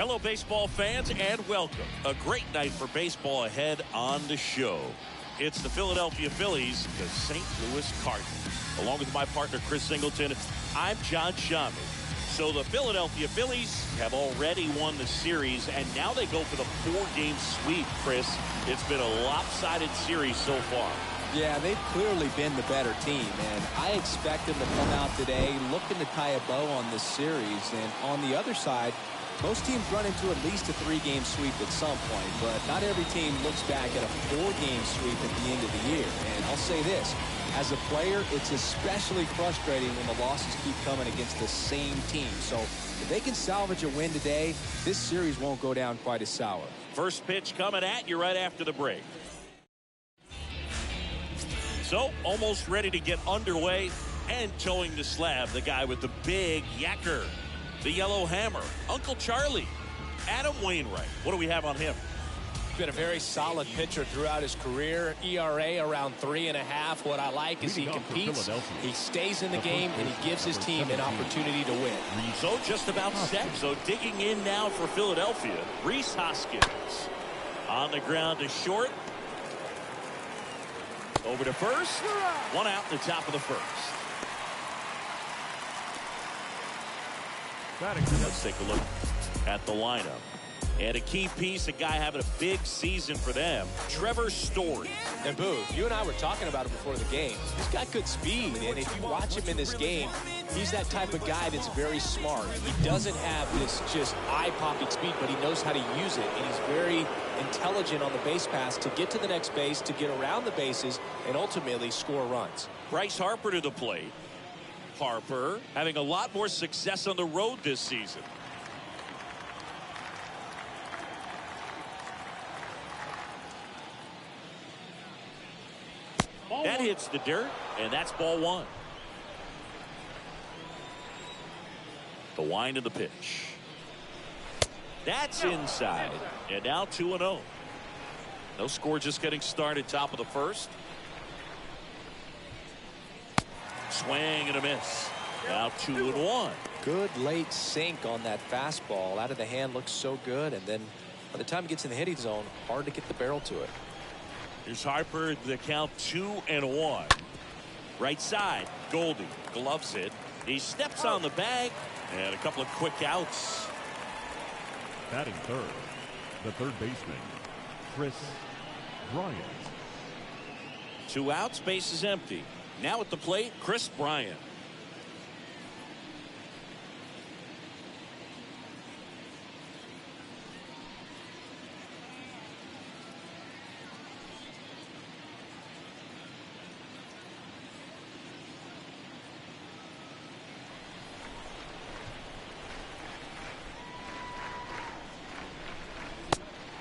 Hello, baseball fans, and welcome. A great night for baseball ahead on the show. It's the Philadelphia Phillies, the St. Louis Cardinals. Along with my partner, Chris Singleton, I'm John Shammy. So the Philadelphia Phillies have already won the series, and now they go for the 4-game sweep, Chris. It's been a lopsided series so far. Yeah, they've clearly been the better team, and I expect them to come out today looking to tie a bow on this series. And on the other side, most teams run into at least a 3-game sweep at some point, but not every team looks back at a 4-game sweep at the end of the year. And I'll say this, as a player, it's especially frustrating when the losses keep coming against the same team. So if they can salvage a win today, this series won't go down quite as sour. First pitch coming at you right after the break. So, almost ready to get underway and towing the slab, the guy with the big yacker, the yellow hammer, Uncle Charlie, Adam Wainwright. What do we have on him? Been a very solid pitcher throughout his career. ERA around 3.5. What I like is he competes, he stays in the game, and he gives his team an opportunity to win. So just about set. So digging in now for Philadelphia, Rhys Hoskins on the ground to short. Over to first. One out in the top of the first. Let's take a look at the lineup. And a key piece, a guy having a big season for them, Trevor Story. And Booth, you and I were talking about it before the game. He's got good speed, and if you watch him in this game, he's that type of guy that's very smart. He doesn't have this just eye-popping speed, but he knows how to use it, and he's very intelligent on the base pass to get to the next base, to get around the bases, and ultimately score runs. Bryce Harper to the plate. Harper having a lot more success on the road this season. That hits the dirt, and that's ball one. The wind of the pitch. That's inside, and now 2-0. No score, just getting started, top of the first. Swing and a miss. Now 2-1. Good late sink on that fastball. Out of the hand, looks so good, and then by the time it gets in the hitting zone, hard to get the barrel to it. Here's Harper, the count 2-1. Right side, Goldie gloves it. He steps on the bag, and a couple of quick outs. Batting third, the third baseman, Chris Bryant. 2 outs, base is empty. Now at the plate, Chris Bryant.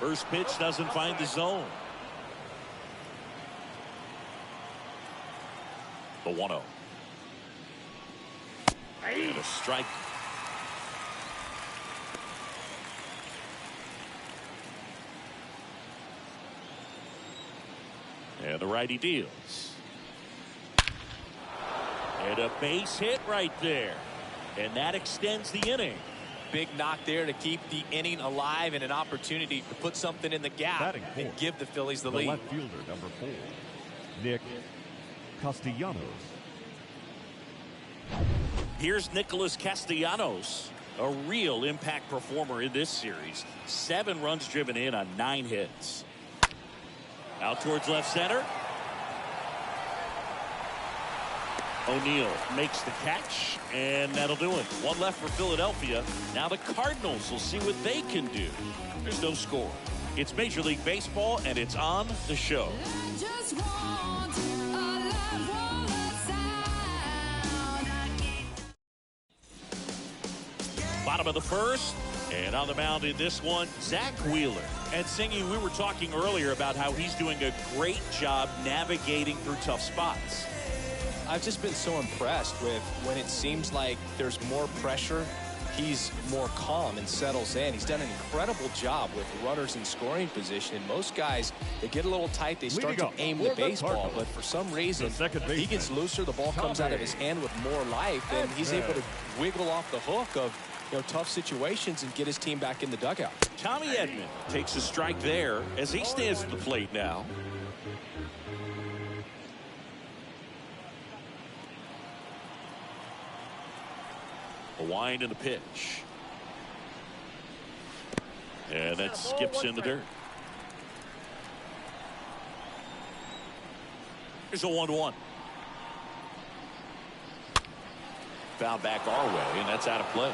First pitch doesn't find the zone. The 1-0. And a strike. And the righty deals. And a base hit right there. And that extends the inning. Big knock there to keep the inning alive and an opportunity to put something in the gap and give the Phillies the lead. Left fielder, number 4, Nick Castellanos. Here's Nicholas Castellanos, a real impact performer in this series. 7 runs driven in on 9 hits. Out towards left center. O'Neill makes the catch, and that'll do it. 1 left for Philadelphia. Now the Cardinals will see what they can do. There's no score. It's Major League Baseball, and it's on the show. Bottom of the first, and on the mound in this one, Zach Wheeler. And Singy, we were talking earlier about how he's doing a great job navigating through tough spots. I've just been so impressed with when it seems like there's more pressure, he's more calm and settles in. He's done an incredible job with runners in scoring position. And most guys, they get a little tight, they start to aim the baseball, but for some reason, he gets looser, the ball comes out of his hand with more life, and he's able to wiggle off the hook of tough situations and get his team back in the dugout. Tommy Edman takes a strike there as he stands at the plate now. A wind and a pitch. And that skips in the dirt. Here's a 1-1. Foul back our way, and that's out of play.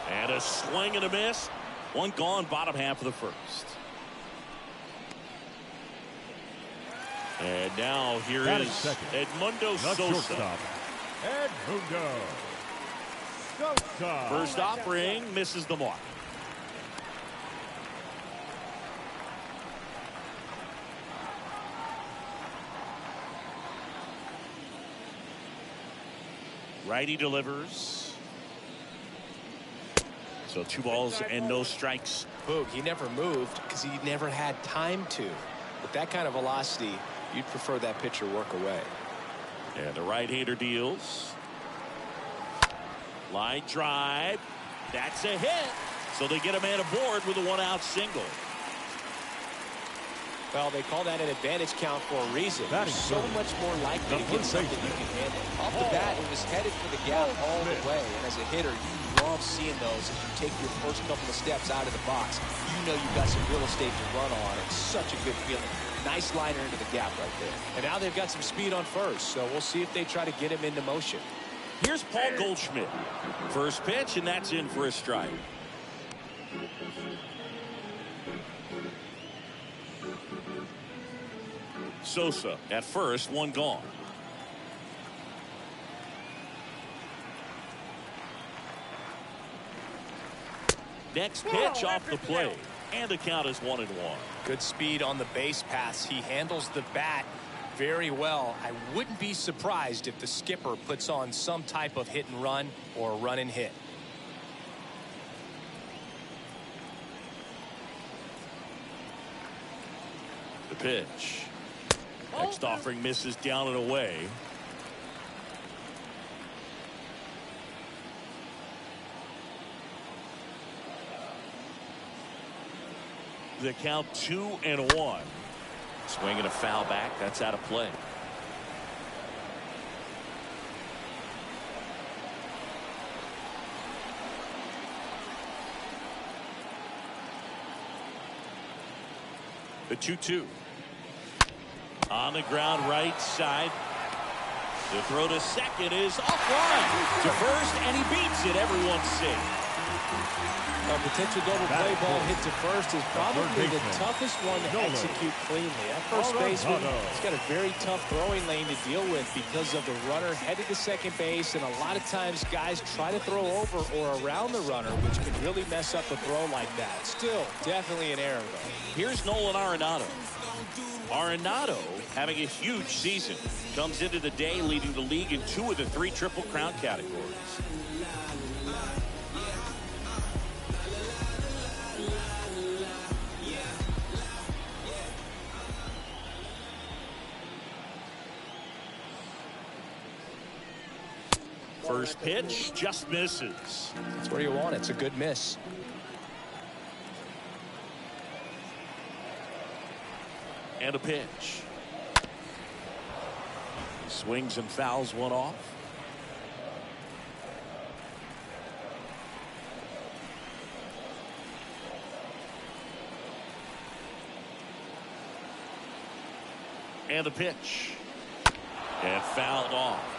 And a swing and a miss. One gone, bottom half of the first. And now here is Edmundo Sosa. Edmundo Sosa. First offering misses the mark. Righty delivers. So 2 balls and no strikes. Boog, he never moved because he never had time to. With that kind of velocity, you'd prefer that pitcher work away. And the right-hander deals. Line drive. That's a hit. So they get a man aboard with a 1-out single. Well, they call that an advantage count for a reason. You're so much more likely to get something you can handle. Off the bat, it was headed for the gap all the way. And as a hitter, you love seeing those as you take your first couple of steps out of the box. You know you've got some real estate to run on. It's such a good feeling. Nice liner into the gap right there. And now they've got some speed on first, so we'll see if they try to get him into motion. Here's Paul Goldschmidt. First pitch, and that's in for a strike. Sosa at first, 1 gone. Next pitch off the plate, and the count is 1-1. Good speed on the base pass. He handles the bat very well. I wouldn't be surprised if the skipper puts on some type of hit and run or run and hit. The pitch. Next offering misses down and away. The count 2-1. Swing and a foul back. That's out of play. The 2-2. On the ground right side. The throw to second is offline to first, and he beats it. Everyone's safe. A potential double play ball hit to first is probably the toughest one to execute cleanly. That first baseman has got a very tough throwing lane to deal with because of the runner headed to second base, and a lot of times guys try to throw over or around the runner, which can really mess up a throw like that. Still, definitely an error, though. Here's Nolan Arenado. Arenado, having a huge season, comes into the day leading the league in 2 of the 3 Triple Crown categories. First pitch just misses. That's where you want it. It's a good miss. And a pitch. Swings and fouls one off. And a pitch. And fouled off.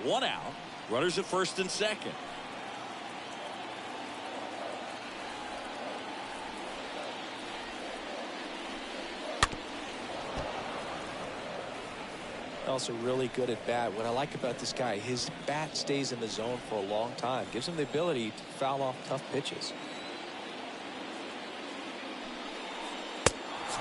One out. Runners at first and second. Also really good at bat. What I like about this guy, his bat stays in the zone for a long time. Gives him the ability to foul off tough pitches.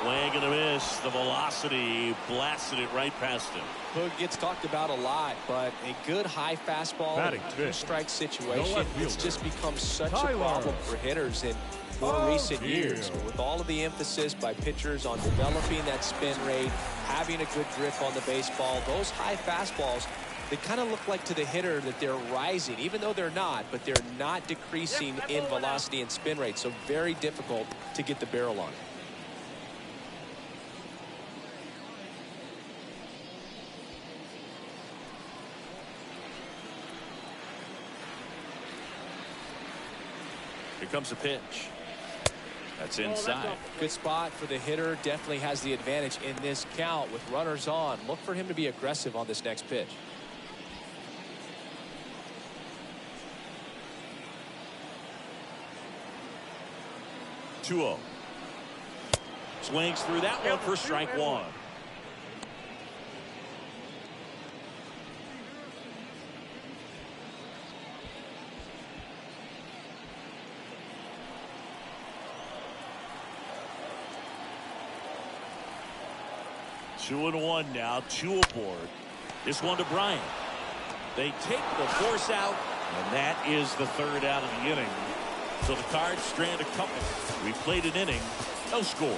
Swing and a miss. The velocity blasted it right past him. Hook gets talked about a lot, but a good high fastball in a two-strike situation, it's just become such a problem for hitters in more recent years. With all of the emphasis by pitchers on developing that spin rate, having a good grip on the baseball, those high fastballs, they kind of look like to the hitter that they're rising, even though they're not, but they're not decreasing in velocity and spin rate, so very difficult to get the barrel on. Here comes a pitch. That's inside. Good spot for the hitter. Definitely has the advantage in this count with runners on. Look for him to be aggressive on this next pitch. Two-0. Swings through that one for strike one. Two and one now, two aboard. This one to Bryant. They take the force out, and that is the third out of the inning. So the Cards strand a couple. We played an inning, no score.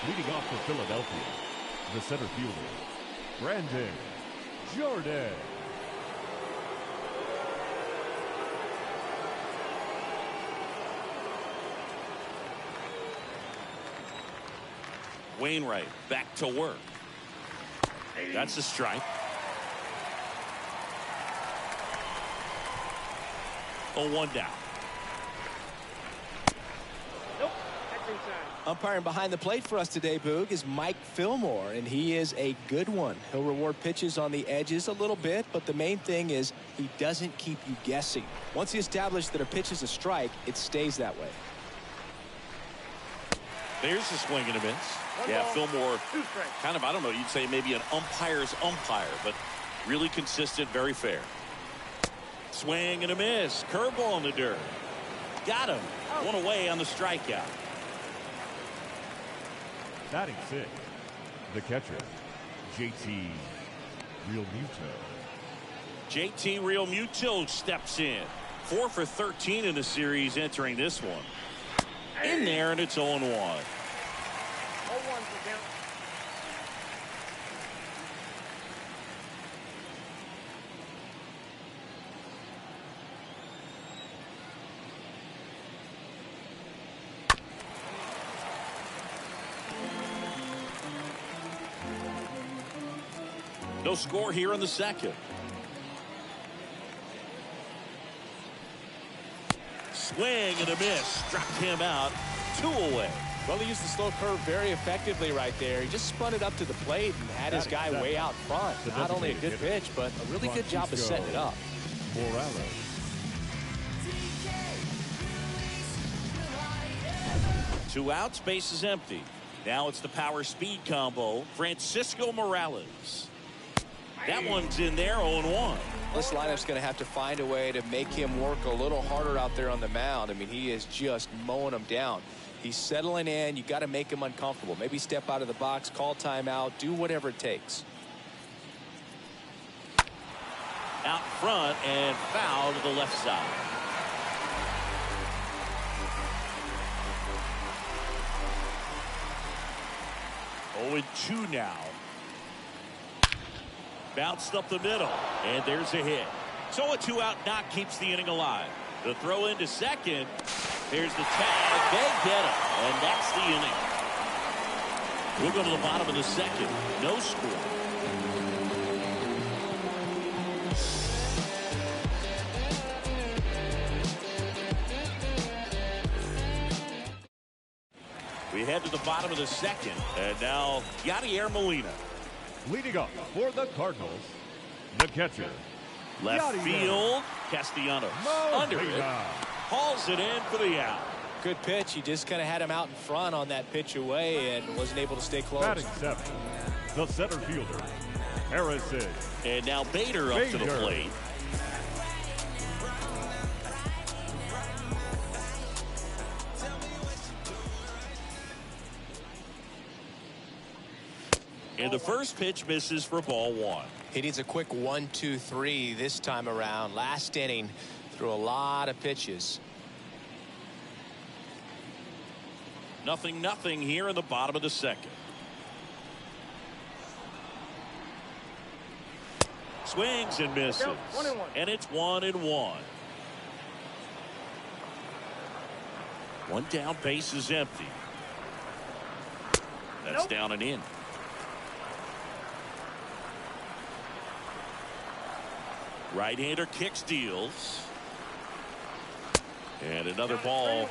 Leading off for Philadelphia, the center fielder, Brandon Jordan. Wainwright back to work. That's a strike. 0-1 down. Nope. That's inside. Umpiring behind the plate for us today, Boog, is Mike Fillmore, and he is a good one. He'll reward pitches on the edges a little bit, but the main thing is he doesn't keep you guessing. Once he establishes that a pitch is a strike, it stays that way. There's a swing and a miss. Yeah, Fillmore, kind of, I don't know, you'd say maybe an umpire's umpire, but really consistent, very fair. Swing and a miss. Curveball in the dirt. Got him. One away on the strikeout. Batting sixth, the catcher, JT Realmuto. JT Realmuto steps in. 4 for 13 in the series entering this one. In there, and it's 0-1. 0-1 for count. No score here in the second. Swing and a miss. Struck him out. 2 away. Well, he used the slow curve very effectively right there. He just spun it up to the plate and had his guy way out front. Not only a good pitch, but a really good job of setting it up. Morales. 2 outs, base is empty. Now it's the power speed combo. Francisco Morales. That one's in there, 0-1. This lineup's going to have to find a way to make him work a little harder out there on the mound. I mean, he is just mowing them down. He's settling in. You got to make him uncomfortable. Maybe step out of the box, call timeout, do whatever it takes. Out front and foul to the left side. Oh, and 2 now. Bounced up the middle, and there's a hit. So a 2-out knock keeps the inning alive. The throw into second. There's the tag. They get him, and that's the inning. We'll go to the bottom of the second. No score. We head to the bottom of the second, and now Yadier Molina. Leading up for the Cardinals, the catcher, Left field, Castellanos under it, hauls it in for the out. Good pitch. He just kind of had him out in front on that pitch away and wasn't able to stay close. Batting seventh, the center fielder, Harrison. And now Bader up to the plate. And the first pitch misses for ball one. He needs a quick 1-2-3 this time around. Last inning, threw a lot of pitches. 0-0 here in the bottom of the second. Swings and misses. 1-1. And it's 1-1. One down, base is empty. That's down and in. Right-hander kicks, deals. And another ball.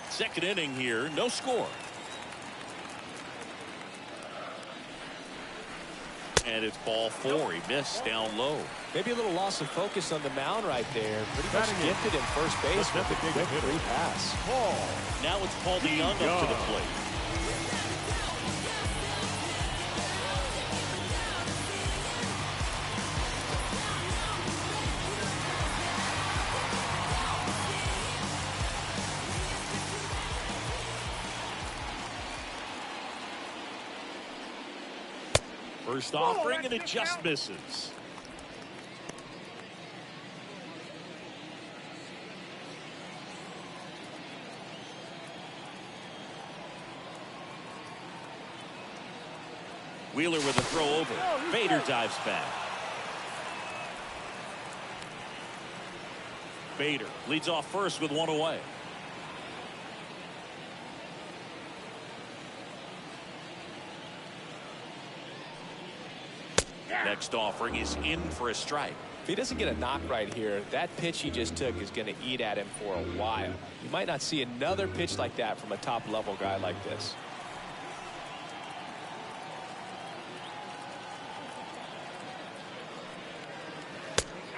Second inning here, no score. And it's ball four. He missed down low. Maybe a little loss of focus on the mound right there. Pretty much gifted him first base with a quick free pass. Now it's Paul DeYoung up to the plate. First offering, and it just misses. Wheeler with a throw over. Bader dives back. Bader leads off first with one away. Next offering is in for a strike. If he doesn't get a knock right here, that pitch he just took is going to eat at him for a while. You might not see another pitch like that from a top-level guy like this.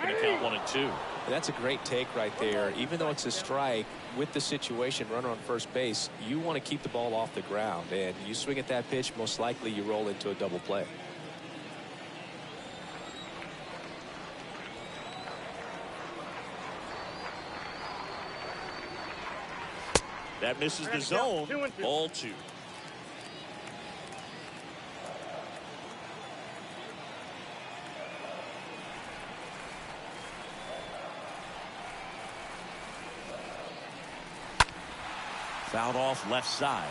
Going to count 1-2. That's a great take right there. Even though it's a strike, with the situation, runner on first base, you want to keep the ball off the ground. And you swing at that pitch, most likely you roll into a double play. That misses the zone. Ball two. Fouled off left side.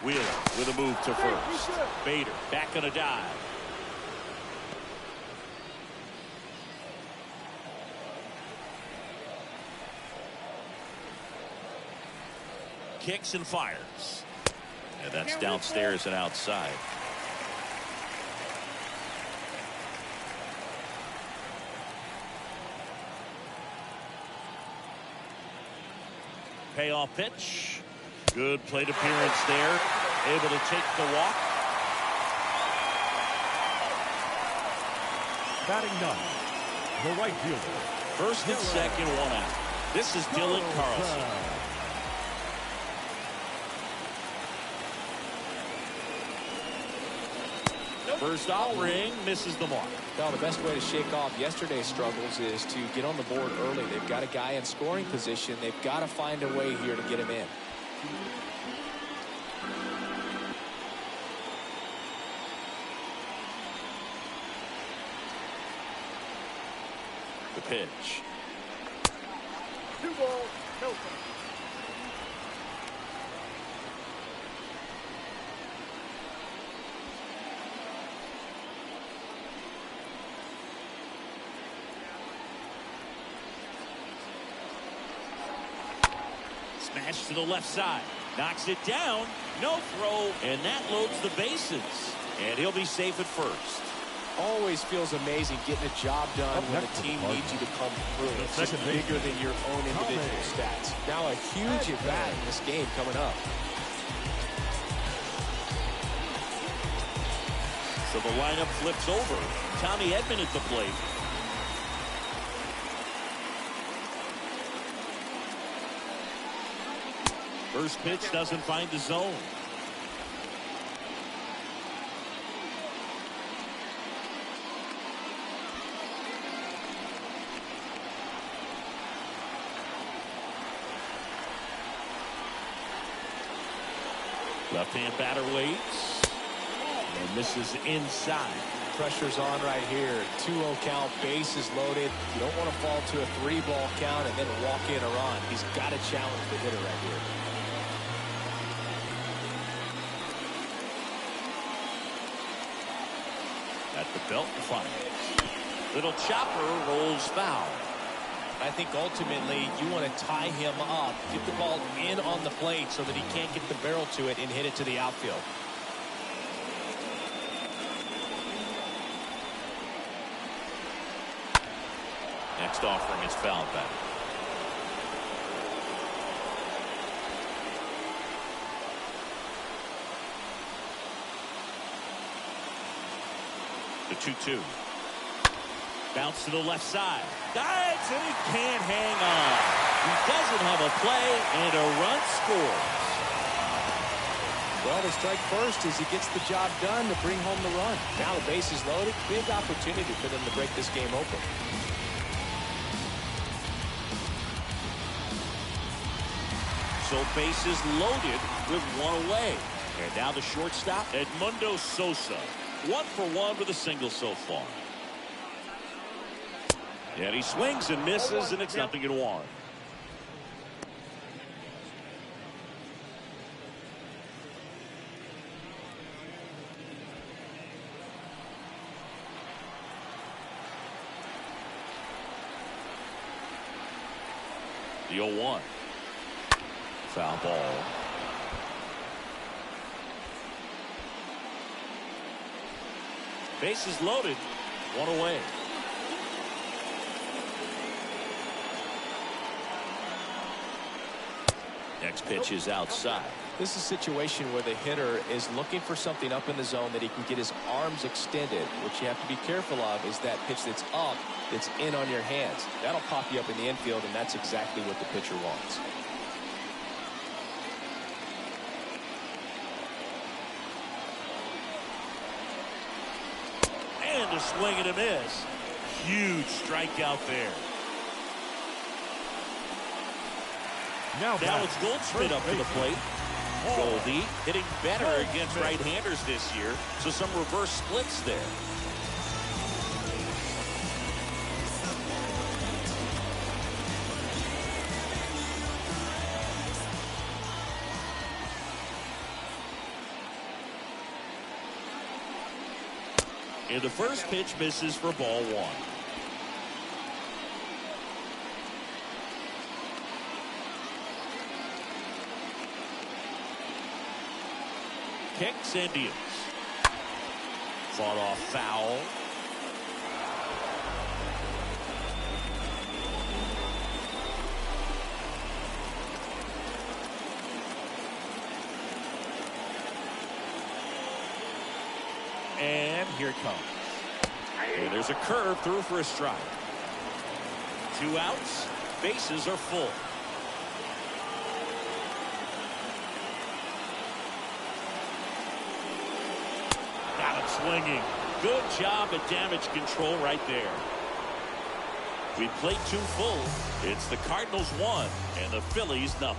Wheeler with a move to first. Bader back on a dive. Kicks and fires. And that's downstairs and outside. Payoff pitch. Good plate appearance there. Able to take the walk. Batting ninth, the right fielder. First and second, one out. This is Dylan Carlson. First offering misses the mark. Well, the best way to shake off yesterday's struggles is to get on the board early. They've got a guy in scoring position. They've got to find a way here to get him in. The pitch. 2 balls, no strikes. Smash to the left side. Knocks it down. No throw. And that loads the bases. And he'll be safe at first. Always feels amazing getting a job done when the team needs you to come through. It's just bigger than your own individual stats. Now a huge at-bat in this game coming up. So the lineup flips over. Tommy Edman at the plate. First pitch doesn't find the zone. Left-hand batter waits. And this is inside. Pressure's on right here. 2-0 count, bases loaded. You don't want to fall to a 3-ball count and then walk in a run. He's got to challenge the hitter right here. At the belt fires. Little chopper rolls foul. I think ultimately you want to tie him up, get the ball in on the plate so that he can't get the barrel to it and hit it to the outfield. Next offering is fouled back. The 2-2. Bounce to the left side. Dives, and he can't hang on. He doesn't have a play, and a run scores. Well, the strike first as he gets the job done to bring home the run. Now the base is loaded. Big opportunity for them to break this game open. So bases loaded with one away. And now the shortstop, Edmundo Sosa. 1 for 1 with a single so far. And he swings and misses, and it's 0-1. The 0-1. Foul ball. Bases loaded. 1 away. Next pitch is outside. This is a situation where the hitter is looking for something up in the zone that he can get his arms extended. What you have to be careful of is that pitch that's up, that's in on your hands. That'll pop you up in the infield, and that's exactly what the pitcher wants. And a swing and a miss. Huge strikeout there. Now it's Goldschmidt up to the plate. Goldie hitting better against right-handers this year, so some reverse splits there. And the first pitch misses for ball 1. Kicks and deals. Fought off foul. And here it comes. And there's a curve through for a strike. 2 outs. Bases are full. Swinging. Good job at damage control right there. We played 2 full. It's the Cardinals 1 and the Phillies 0.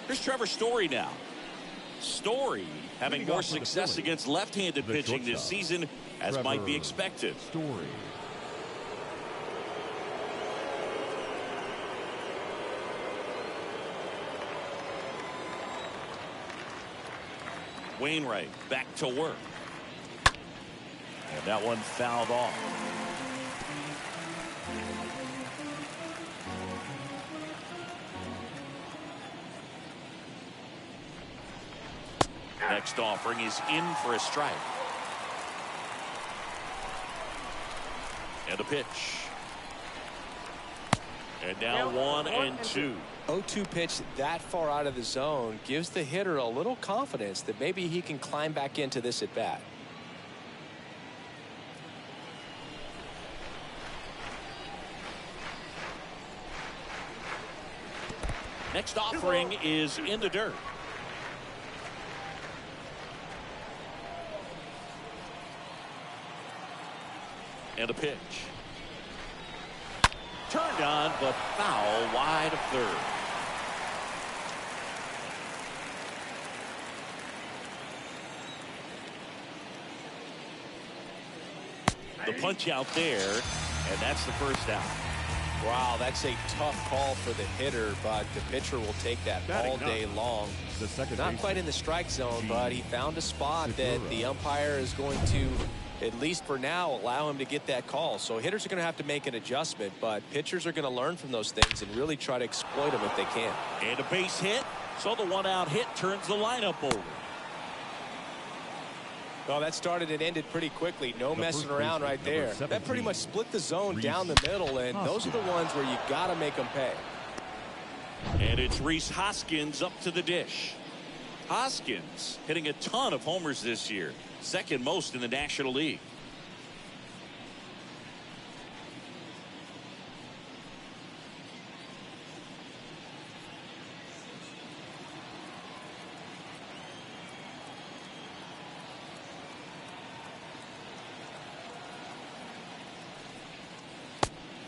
Here's Trevor Story now. Story having more success against left-handed pitching this season, as might be expected. Story. Wainwright back to work. And that one fouled off. Next offering is in for a strike. And a pitch. And now 1-2. 0-2 pitch that far out of the zone gives the hitter a little confidence that maybe he can climb back into this at bat. Next offering is in the dirt. And a pitch. Turned on, but foul wide of third. The punch out there, and that's the first out. Wow, that's a tough call for the hitter, but the pitcher will take that all day long. Not quite in the strike zone, but he found a spot that the umpire is going to, at least for now, allow him to get that call. So hitters are going to have to make an adjustment, but pitchers are going to learn from those things and really try to exploit them if they can. And a base hit, so the one-out hit turns the lineup over. Well, that started and ended pretty quickly. No messing around right there. That pretty much split the zone down the middle, and those are the ones where you got to make them pay. And it's Rhys Hoskins up to the dish. Hoskins hitting a ton of homers this year, second most in the National League.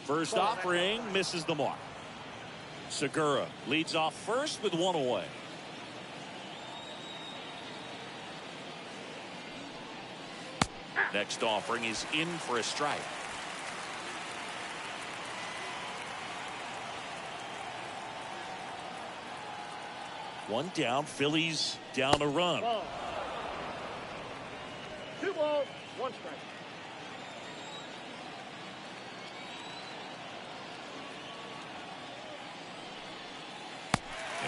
First offering misses the mark. Segura leads off first with one away. Next offering is in for a strike. One down, Phillies down a run. 2 balls, 1 strike.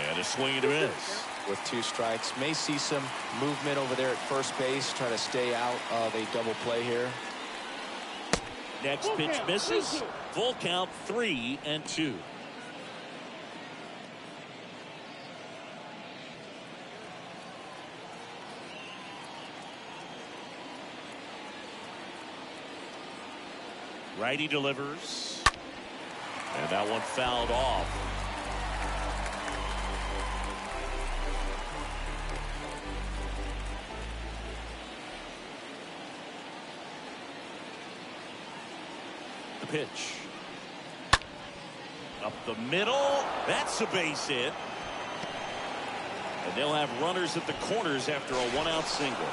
And a swing and a miss. With 2 strikes, may see some movement over there at first base, trying to stay out of a double play here. Next pitch misses. Full count, 3-2. Righty delivers. And that one fouled off. The pitch. Up the middle. That's a base hit. And they'll have runners at the corners after a one-out single.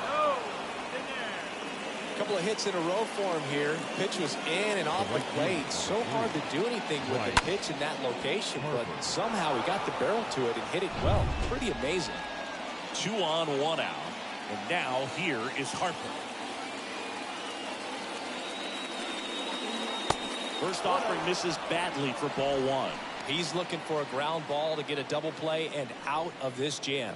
A couple of hits in a row for him here. Pitch was in and off the plate. So hard to do anything with the pitch in that location, but somehow he got the barrel to it and hit it well. Pretty amazing. 2 on, 1 out. And now here is Harper. First offering misses badly for ball 1. He's looking for a ground ball to get a double play and out of this jam.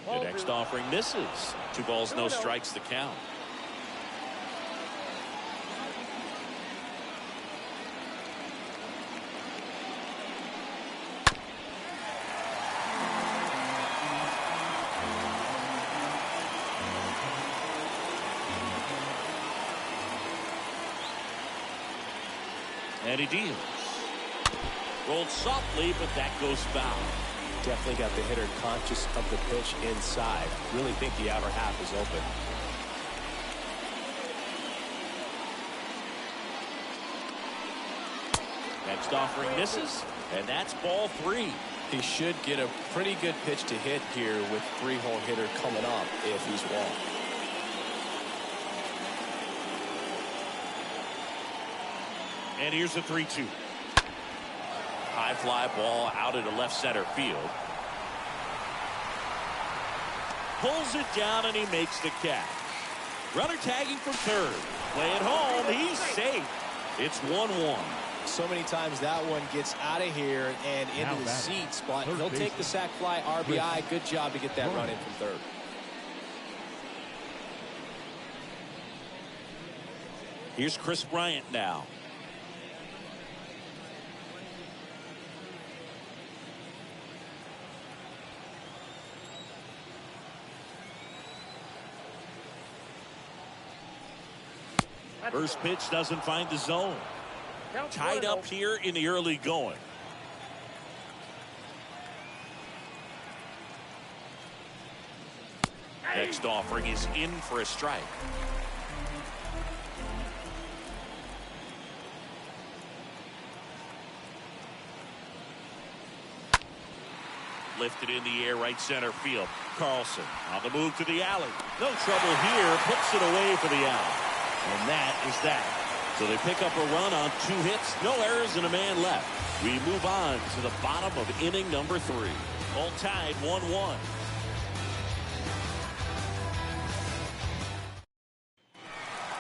The next offering misses. 2 balls, no strikes to count. And he deals. Rolled softly, but that goes foul. Definitely got the hitter conscious of the pitch inside. Really think the outer half is open. Next offering misses, and that's ball 3. He should get a pretty good pitch to hit here with 3-hole hitter coming up if he's walked. And here's a 3-2. High fly ball out into left center field. Pulls it down and he makes the catch. Runner tagging from third. Play it home. He's safe. It's 1-1. So many times that one gets out of here and into the seats, but he'll take the sac fly, RBI. Good job to get that run in from third. Here's Chris Bryant now. First pitch doesn't find the zone. Tied up here in the early going. Next offering is in for a strike. Lifted in the air, right center field. Carlson on the move to the alley. No trouble here. Puts it away for the out. And that is that. So they pick up a run on 2 hits, no errors, and a man left. We move on to the bottom of inning number 3. All tied 1-1.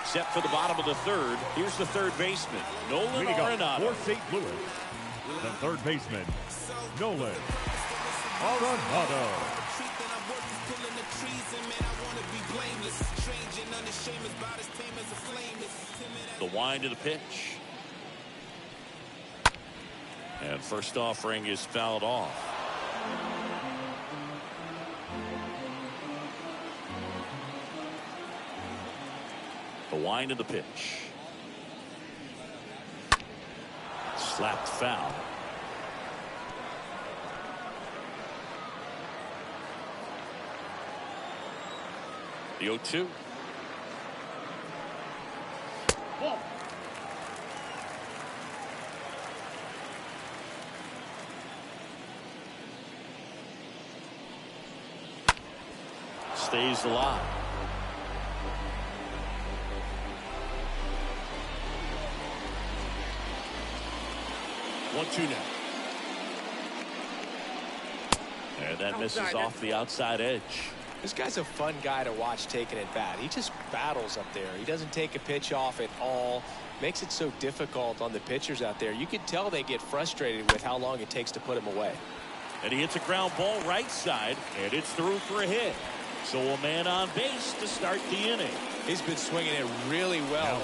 Set for the bottom of the third. Here's the third baseman, Nolan Arenado. For St. Louis, the third baseman, Nolan Arenado. The wind of the pitch. And first offering is fouled off. The wind of the pitch. Slapped foul. The 0-2. Stays alive. One, two now. And that misses off the outside edge. This guy's a fun guy to watch taking at bat. He just battles up there. He doesn't take a pitch off at all. Makes it so difficult on the pitchers out there. You can tell they get frustrated with how long it takes to put him away. And he hits a ground ball right side, and it's through for a hit. So a man on base to start the inning. He's been swinging it really well.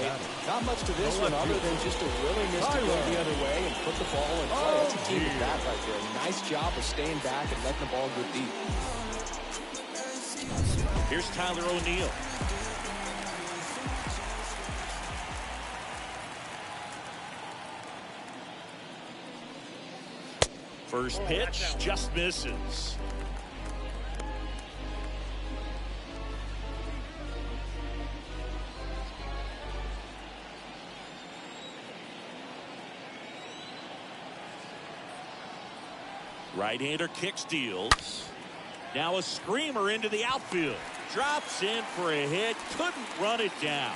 Not much to this one other than just a willingness to go the other way and put the ball in play. That's a team at bat right there. Nice job of staying back and letting the ball go deep. Here's Tyler O'Neill. First pitch just misses. Right-hander kick steals. Now a screamer into the outfield. Drops in for a hit. Couldn't run it down.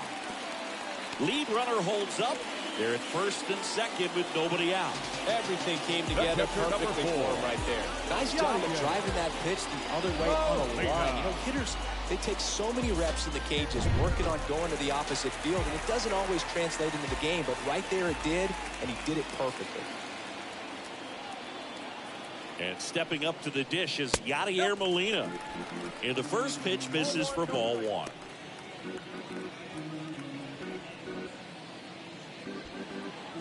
Lead runner holds up. They're at first and second with nobody out. Everything came together perfectly for him right there. Nice job of driving that pitch the other way on a line. You know, hitters, they take so many reps in the cages working on going to the opposite field, and it doesn't always translate into the game, but right there it did, and he did it perfectly. And stepping up to the dish is Yadier Molina. And the first pitch misses for ball 1.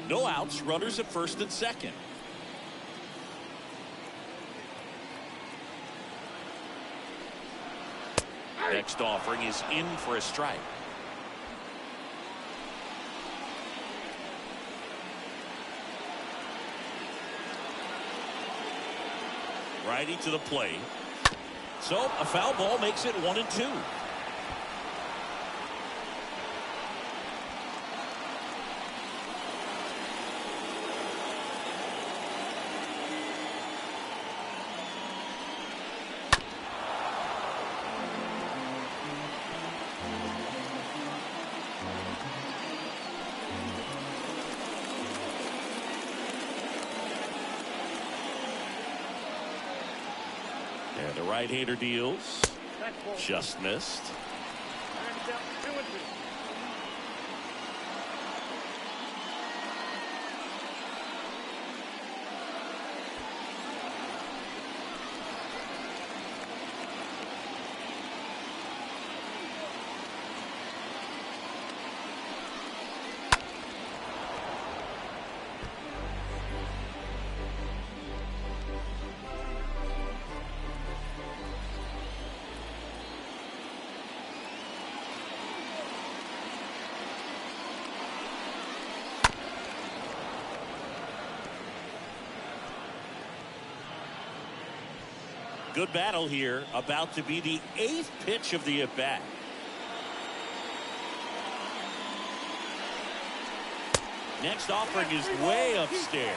No outs, runners at first and second. Next offering is in for a strike. Righty to the plate. So a foul ball makes it 1-2. And the right-hander deals. Just missed. Good battle here. About to be the 8th pitch of the at-bat. Next offering is way upstairs.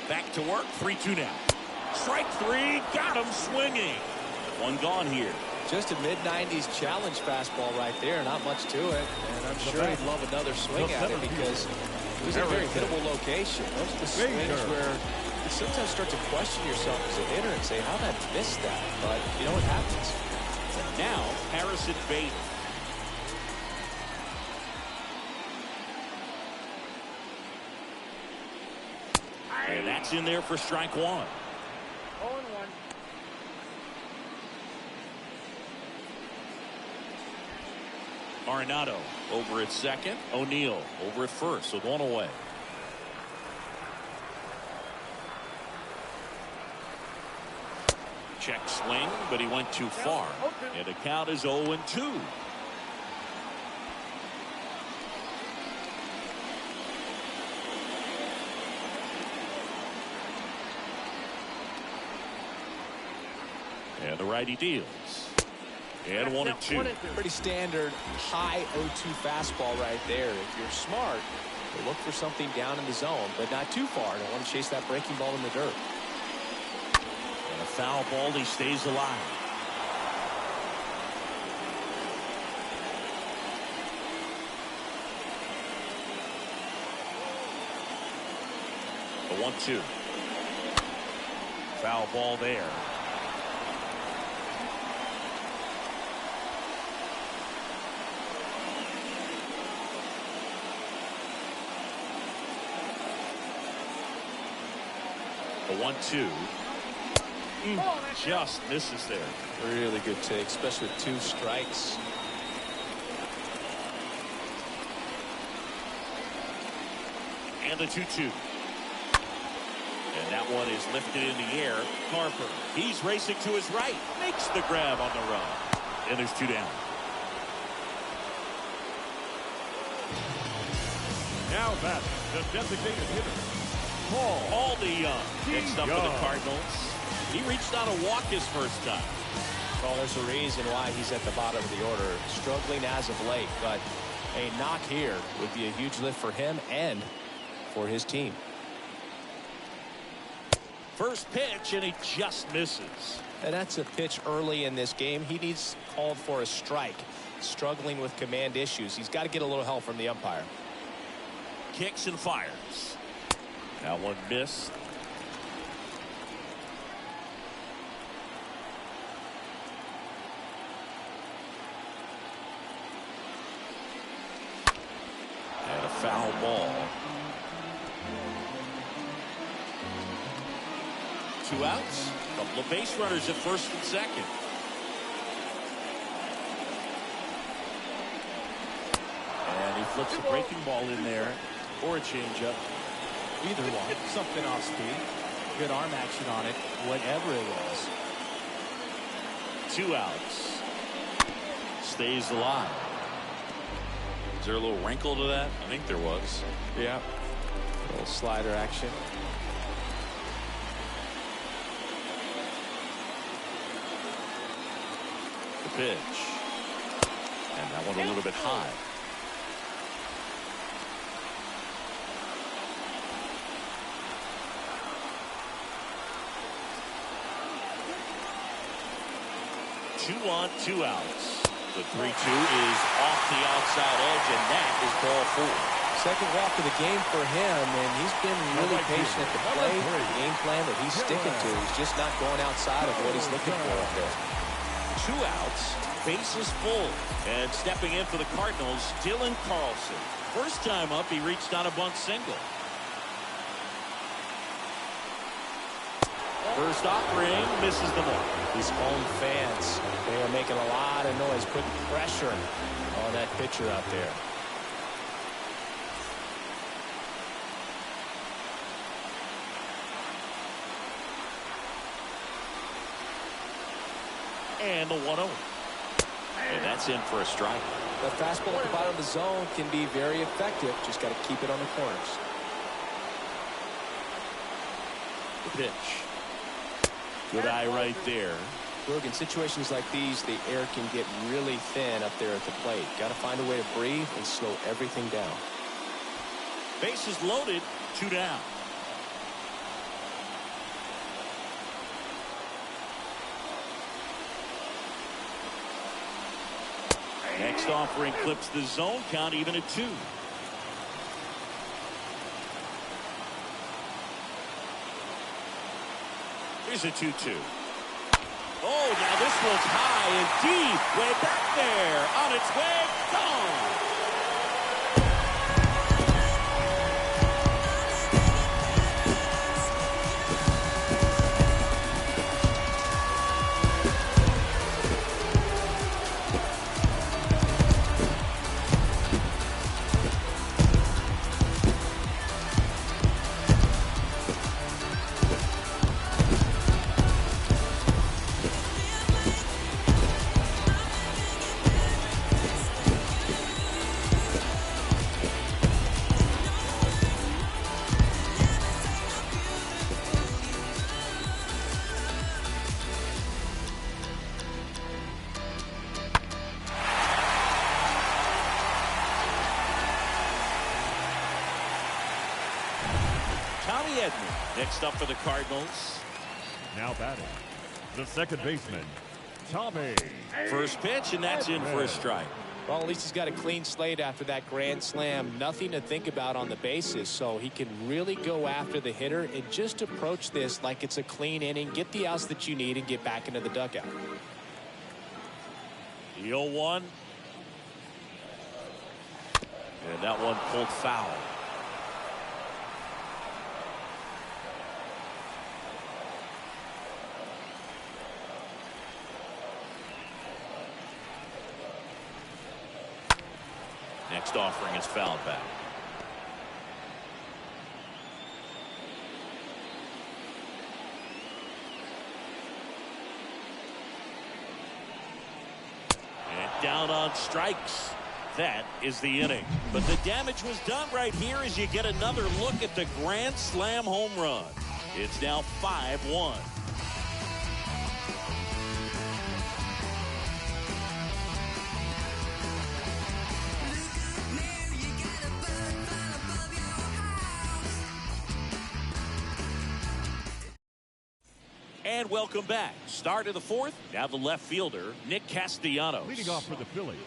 Back to work. 3-2 now. Strike 3. Got him swinging. One gone here. Just a mid-90s challenge fastball right there. Not much to it. And I'm sure he'd love another swing at it because it was a very hittable location. Those are the swings where you sometimes start to question yourself as a hitter and say, how did I miss that? But you know what happens. And now Harrison Bader. And that's in there for strike 1. 0-1. Arenado over at second. O'Neill over at first with 1 away. Check swing, but he went too far. And the count is 0-2. And the righty deals. And 1-2. Pretty standard high 0-2 fastball right there. If you're smart, you'll look for something down in the zone, but not too far. Don't want to chase that breaking ball in the dirt. And a foul ball, he stays alive. The 1-2. Foul ball there. The 1-2. Just misses there. Really good take, especially with 2 strikes. And the 2-2. And that one is lifted in the air. Harper, he's racing to his right. Makes the grab on the run. And there's 2 down. Now back, the designated hitter, Paul DeYoung. Next up for the Cardinals. He reached out a walk his first time. Well, there's a reason why he's at the bottom of the order. Struggling as of late, but a knock here would be a huge lift for him and for his team. First pitch, and he just misses. And that's a pitch early in this game. He needs called for a strike. Struggling with command issues. He's got to get a little help from the umpire. Kicks and fires. That one missed. And a foul ball. 2 outs. Couple of base runners at first and second. And he flips a breaking ball in there or a changeup. Either one. Something off speed. Good arm action on it. Whatever it was. 2 outs. Stays alive. Is there a little wrinkle to that? I think there was. Yeah. A little slider action. The pitch. And that one a little bit high. Two on, 2 outs. The 3-2 is off the outside edge, and that is ball 4. Second walk of the game for him, and he's been really patient at the plate. The game plan that he's sticking to. He's just not going outside of what he's looking for up there. 2 outs, bases full. And stepping in for the Cardinals, Dylan Carlson. First time up, he reached on a bunt single. First offering, misses the mark. His home fans, they are making a lot of noise, putting pressure on that pitcher out there. And the 1-0. And that's in for a strike. The fastball at the bottom of the zone can be very effective. Just got to keep it on the corners. The pitch. Good eye right there. Look, in situations like these, the air can get really thin up there at the plate. Got to find a way to breathe and slow everything down. Bases loaded, 2 down. Next offering clips the zone count even at 2. Here's a 2-2. Oh, now this one's high and deep, way back there, on its way, gone. Next up for the Cardinals. Now batting, the second baseman, Tommy. First pitch, and that's in for a strike. Well, at least he's got a clean slate after that grand slam. Nothing to think about on the bases, so he can really go after the hitter and just approach this like it's a clean inning, get the outs that you need, and get back into the dugout. The 0-1. And that one pulled foul. Next offering is fouled back. And down on strikes. That is the inning. But the damage was done right here as you get another look at the grand slam home run. It's now 5-1. And welcome back. Start of the 4th. Now the left fielder, Nick Castellanos. Leading off for the Phillies,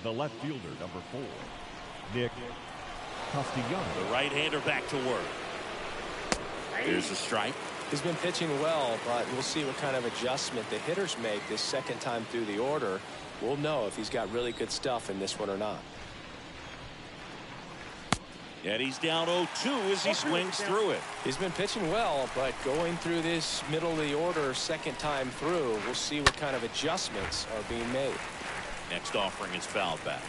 the left fielder, number 4, Nick Castellanos. The right-hander back to work. Here's a strike. He's been pitching well, but we'll see what kind of adjustment the hitters make this second time through the order. We'll know if he's got really good stuff in this one or not. And he's down 0-2 as he swings through it. He's been pitching well, but going through this middle of the order second time through, we'll see what kind of adjustments are being made. Next offering is fouled back.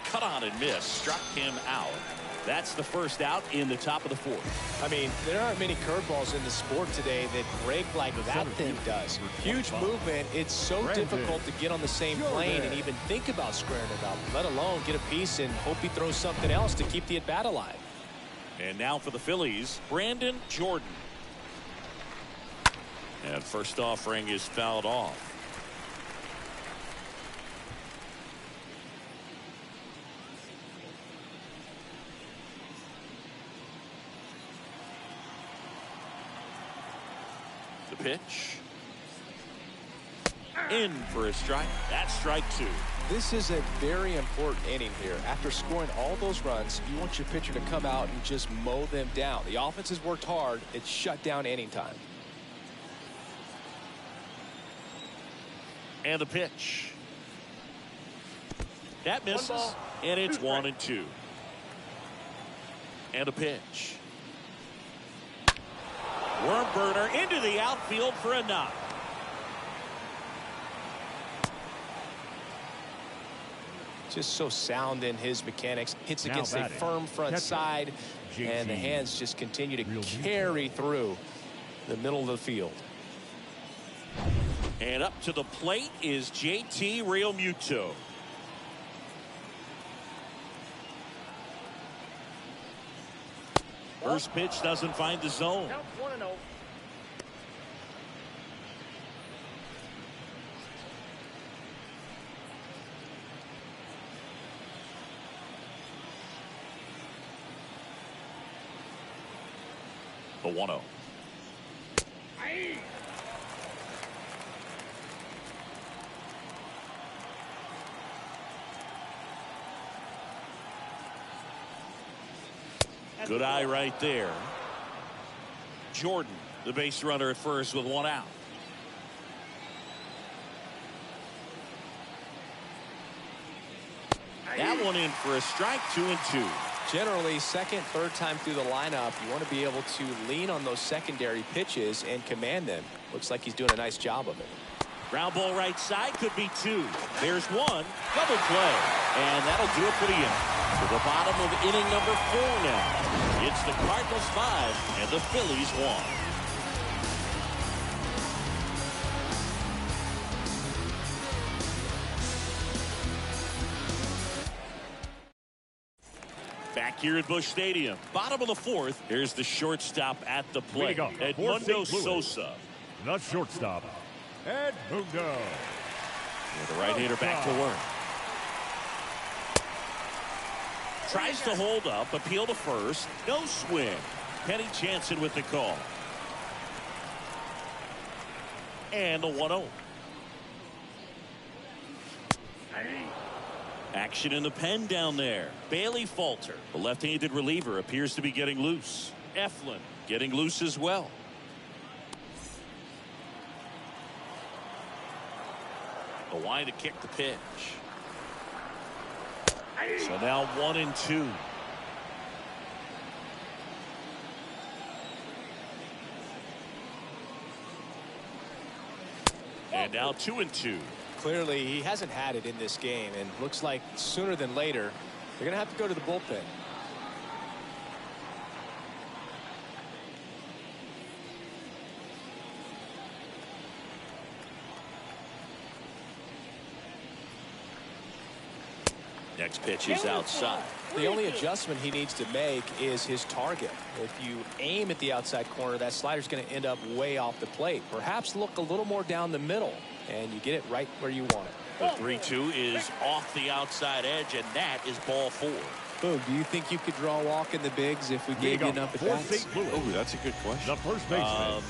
Cut on and miss, struck him out. That's the first out in the top of the 4th. I mean, there aren't many curveballs in the sport today that break like that thing does. Huge movement. It's so difficult to get on the same plane and even think about squaring it up, let alone get a piece and hope he throws something else to keep the at-bat alive. And now for the Phillies, Brandon Jordan. And first offering is fouled off. The pitch. In for a strike. That's strike 2. This is a very important inning here. After scoring all those runs, you want your pitcher to come out and just mow them down. The offense has worked hard. It's shut down inning time. And the pitch. That misses. And it's 1-2. And a pitch. Worm burner into the outfield for a knock. Just so sound in his mechanics. Hits Now against a batting, firm front catcher, side, and the JT hands just continue to Real carry through the middle of the field. And up to the plate is JT Realmuto. First pitch doesn't find the zone. Count 1-0. The 1-0. Good eye right there. Jordan, the base runner at first with one out. That one in for a strike, 2-2. Generally, second, third time through the lineup, you want to be able to lean on those secondary pitches and command them. Looks like he's doing a nice job of it. Ground ball right side, could be two. There's one. Double play. And that'll do it for the inning. To the bottom of inning number 4 now. It's the Cardinals 5 and the Phillies 1. Back here at Busch Stadium, bottom of the 4th. Here's the shortstop at the plate, Edmundo Sosa. The shortstop, Edmundo. With the right-hander back to work. Tries to hold up, appeal to first. No swing. Kenny Jansen with the call. And the 1-0. Action in the pen down there. Bailey Falter, the left-handed reliever, appears to be getting loose. Eflin getting loose as well. The line to kick the pitch. So now 1-2. And now 2-2. Clearly, he hasn't had it in this game, and looks like sooner than later, they're going to have to go to the bullpen. Next pitch is outside. The only adjustment he needs to make is his target. If you aim at the outside corner, that slider's going to end up way off the plate. Perhaps look a little more down the middle, and you get it right where you want it. The 3-2 is off the outside edge, and that is ball 4. Boog, do you think you could draw a walk in the bigs if we gave you enough at bats? Oh, that's a good question. The first baseman,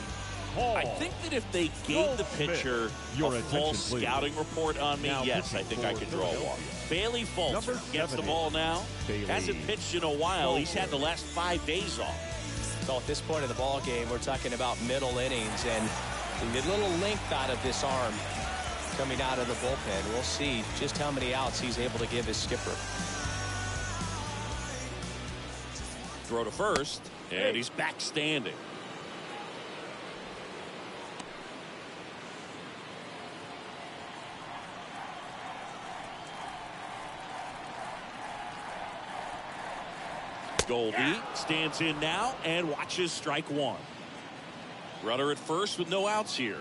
I think that if they gave the pitcher Your a full attention, please. scouting report on me, Now yes, I think I could draw a walk. Bailey Falter Number gets the 70. ball now. Bailey Hasn't pitched in a while. He's had the last 5 days off. So at this point in the ball game, we're talking about middle innings, and the little length out of this arm coming out of the bullpen. We'll see just how many outs he's able to give his skipper. Throw to first, and he's back standing. Goldie stands in now and watches strike 1. Runner at first with no outs here.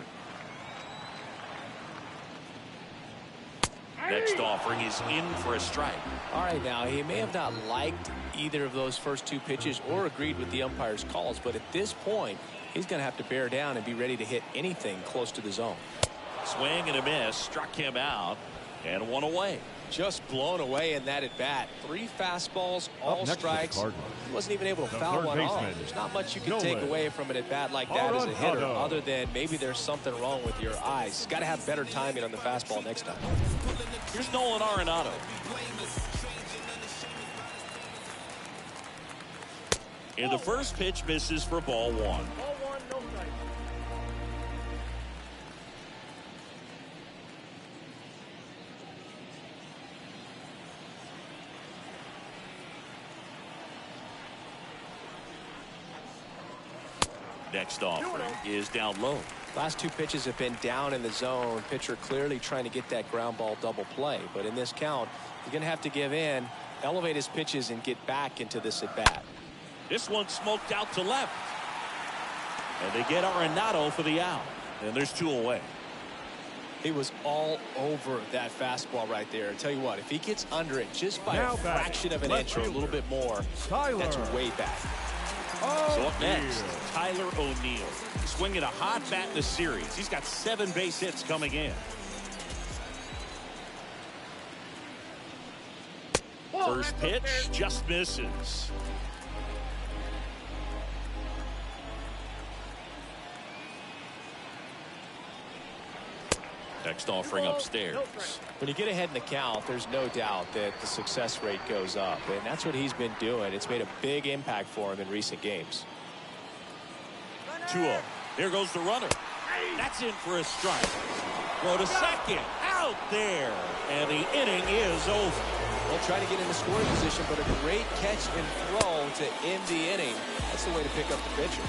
Next offering is in for a strike. All right, now he may have not liked either of those first 2 pitches or agreed with the umpire's calls, but at this point he's going to have to bear down and be ready to hit anything close to the zone. Swing and a miss, struck him out, and 1 away. Just blown away in that at bat. 3 fastballs, all next for the strikes. Cardinals. He wasn't even able to The foul third one off. baseman, There's not much you can Nolan. take away from an at bat like that as a hitter, Arenado. other than maybe there's something wrong with your eyes. He's got to have better timing on the fastball next time. Here's Nolan Arenado. And the first pitch misses for ball 1. Ball 1, no strike. Next offering is down low. Last two pitches have been down in the zone. Pitcher clearly trying to get that ground ball double play. But in this count, you're going to have to give in, elevate his pitches, and get back into this at bat. This one smoked out to left. And they get Arenado for the out. And there's 2 away. He was all over that fastball right there. I tell you what, if he gets under it just by Now a fraction of an inch or a little bit more, that's way back. So up next, Tyler O'Neill. Swinging a hot bat in the series. He's got 7 base hits coming in. First pitch just misses. Next offering upstairs. When you get ahead in the count, there's no doubt that the success rate goes up, and that's what he's been doing. It's made a big impact for him in recent games. 2-0. Here goes the runner. That's in for a strike. Throw to second. Out there. And the inning is over. They'll try to get into scoring position, but a great catch and throw to end the inning. That's the way to pick up the pitcher.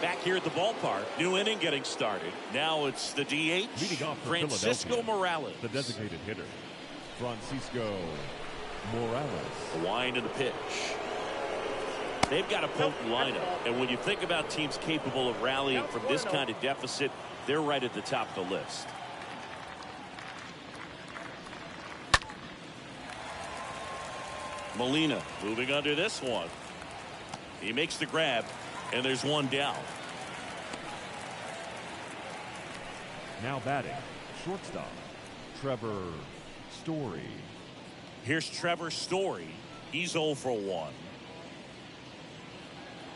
Back here at the ballpark, new inning getting started. Now it's the DH, Leading off for Francisco Morales. The designated hitter, Francisco Morales. The wind of the pitch. They've got a potent lineup, and when you think about teams capable of rallying from this kind of deficit, they're right at the top of the list. Molina moving under this one. He makes the grab, and there's one down. Now batting, shortstop, Trevor Story. Here's Trevor Story. He's 0 for 1.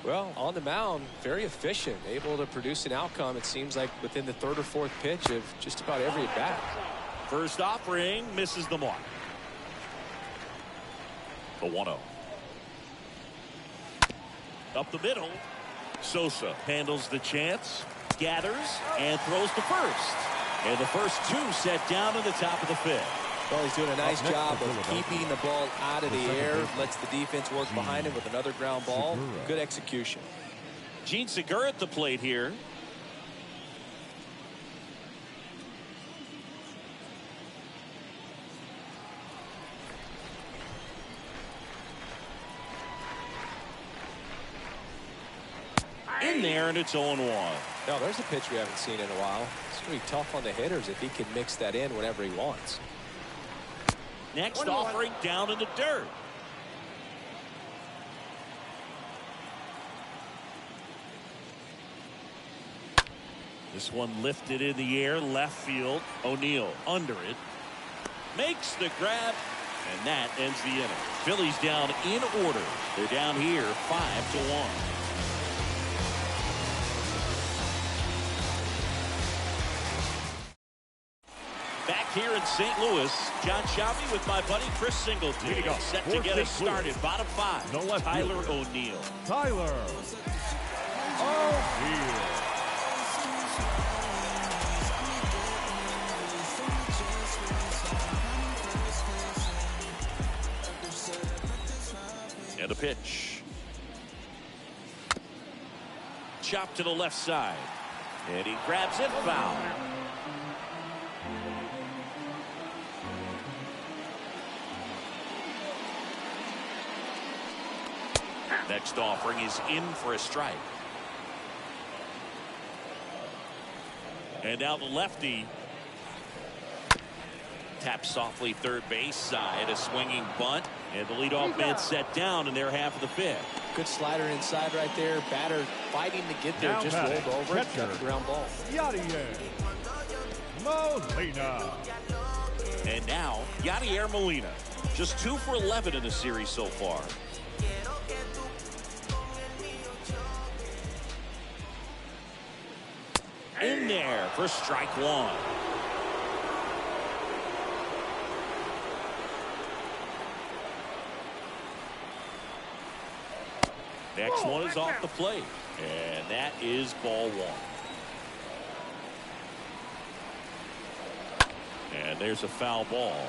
Well, on the mound, very efficient, able to produce an outcome, it seems like, within the 3rd or 4th pitch of just about every at bat. First offering misses the mark. The 1-0. Up the middle. Sosa handles the chance, gathers, and throws to first. And the first 2 set down in the top of the 5th. Well, he's doing a nice job of keeping the ball out of the air, lets the defense work behind him with another ground ball. Good execution. Gene Segura at the plate here. In there, and it's 0-1. No, there's a pitch we haven't seen in a while. It's going to be tough on the hitters if he can mix that in whenever he wants. Next offering down in the dirt. This one lifted in the air, left field. O'Neill under it. Makes the grab, and that ends the inning. Phillies down in order. They're down here 5-1. Back here in St. Louis, John Shelby with my buddy Chris Singleton. Set to get us started. Bottom 5, No left Tyler fielder. O'Neill. Tyler O'Neill. And a pitch. Chop to the left side. And he grabs it, foul. Next offering is in for a strike. And now the lefty taps softly third base side. A swinging bunt. And the leadoff man set down in their half of the 5th. Good slider inside right there. Batter fighting to get there. Now Just batting, rolled over. catcher. Got the ground ball. Yadier Molina. And now Yadier Molina. Just 2 for 11 in the series so far. In there for strike 1. Next one is off the plate. And that is ball 1. And there's a foul ball.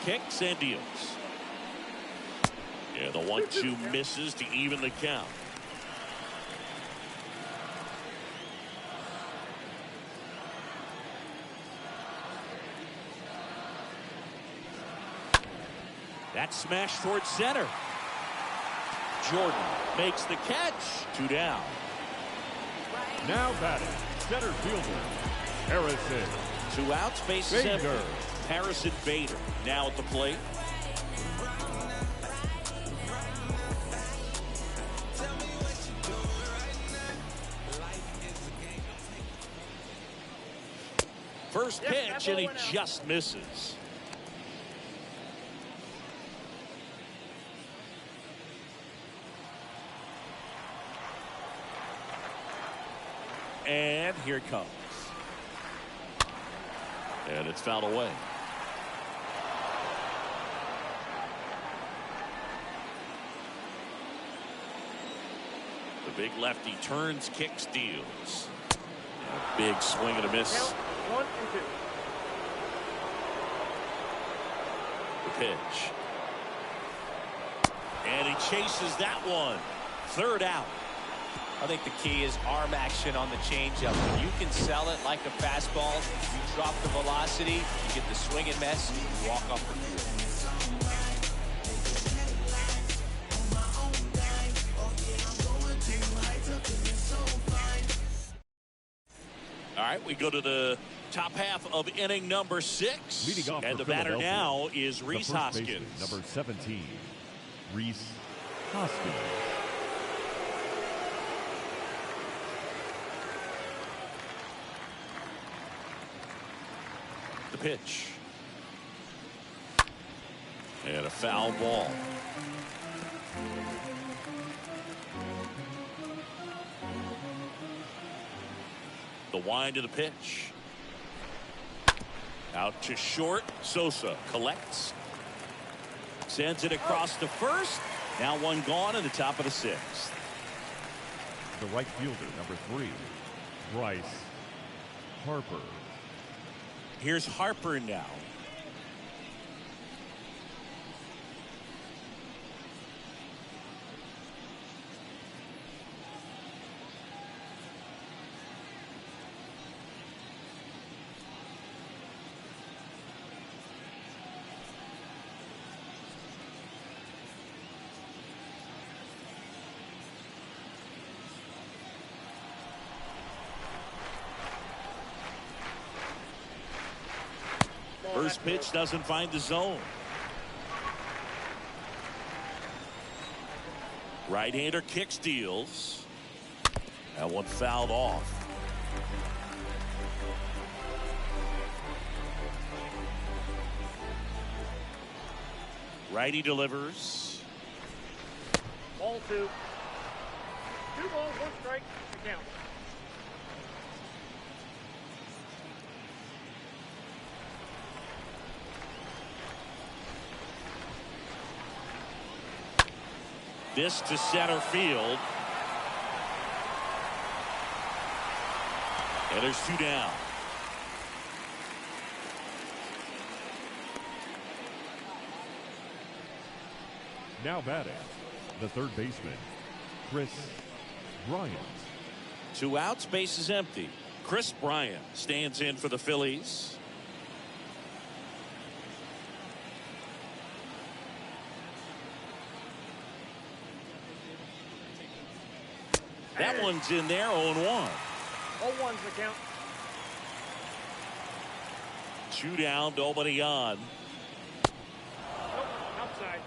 kicks and deals. Yeah, the 1-2 misses to even the count. That smash towards center. Jordan makes the catch. 2 down. Now batting, center fielder, Harrison. 2 outs, bases empty. Bader. Harrison Bader now at the plate. First pitch, and he just misses. And here it comes. And it's fouled away. The big lefty turns, kicks, deals. A big swing and a miss. Count 1 and 2. The pitch. And he chases that one. 3rd out. I think the key is arm action on the changeup. When you can sell it like a fastball, you drop the velocity, you get the swing and miss, and you walk off the field. All right, we go to the top half of inning number 6. Leading off And for the batter Philadelphia, now is the Rhys first Hoskins. baseman, number 17, Rhys Hoskins. The pitch. And a foul ball. The wind of the pitch. Out to short. Sosa collects. Sends it across to first. Now 1 gone in the top of the 6th. The right fielder, number 3, Bryce Harper. Here's Harper now. First pitch doesn't find the zone. Right-hander kicks, deals. That one fouled off. Righty delivers. Ball 2. 2 balls, 1 strike. The count. This to center field. And there's 2 down. Now batting, the third baseman, Chris Bryant. 2 outs, base is empty. Chris Bryant stands in for the Phillies. That one's in there, 0-1. 0-1's the count. 2 down, nobody on. Nope, outside.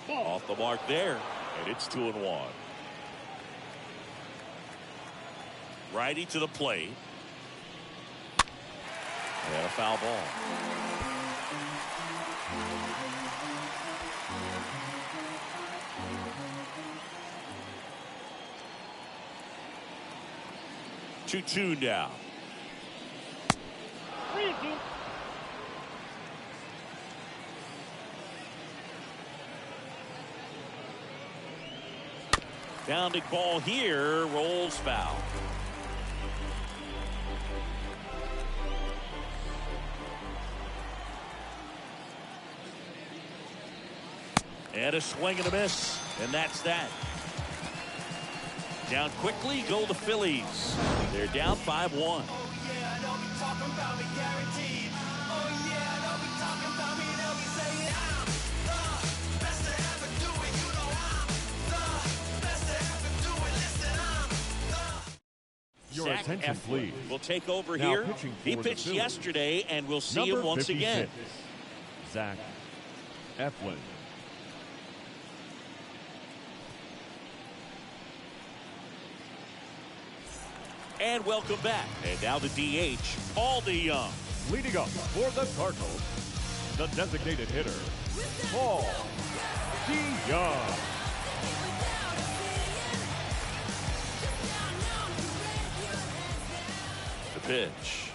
Ball. Off the mark there, and it's 2-1. Righty to the plate. And a foul ball. Two now. 3-2. Grounding ball here, rolls foul. And a swing and a miss. And that's that. Down quickly go the Phillies. They're down 5-1. Your attention, please. Will take over Now here. pitching He for the pitched Phillies. yesterday, and we'll see Number him once 56, again. Zach Eflin. And welcome back. And now the DH, Paul DeYoung. Leading up for the Cardinals, the designated hitter, Paul DeYoung. The pitch.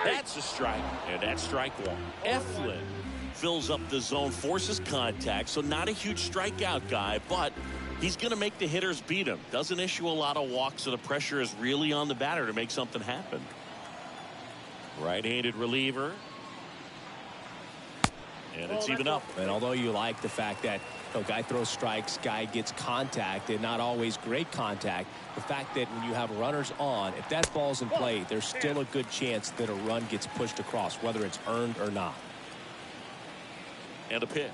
That's a strike, and that's strike one. Eflin fills up the zone, forces contact, so not a huge strikeout guy, but he's going to make the hitters beat him. Doesn't issue a lot of walks, so the pressure is really on the batter to make something happen. Right-handed reliever. And it's even up. And although you like the fact that guy throws strikes, guy gets contact, and not always great contact, the fact that when you have runners on, if that ball's in play, there's still a good chance that a run gets pushed across, whether it's earned or not. And a pitch.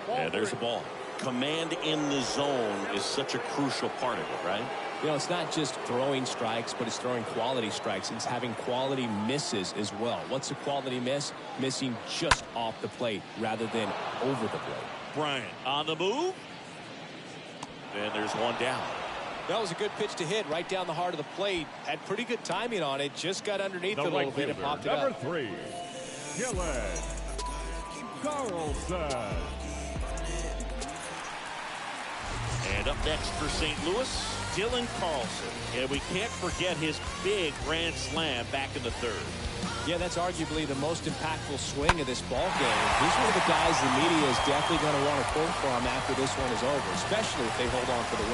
And there's a ball. Command in the zone is such a crucial part of it, right? It's not just throwing strikes, but it's throwing quality strikes. It's having quality misses as well. What's a quality miss? Missing just off the plate rather than over the plate. Bryant on the move. And there's one down. That was a good pitch to hit right down the heart of the plate. Had pretty good timing on it. Just got underneath it a little bit and popped it up. Number 3, Gillen Carlson. And up next for St. Louis, Dylan Carlson. And we can't forget his big grand slam back in the third. Yeah, that's arguably the most impactful swing of this ball game. He's one of the guys the media is definitely going to want to quote from after this one is over, especially if they hold on for the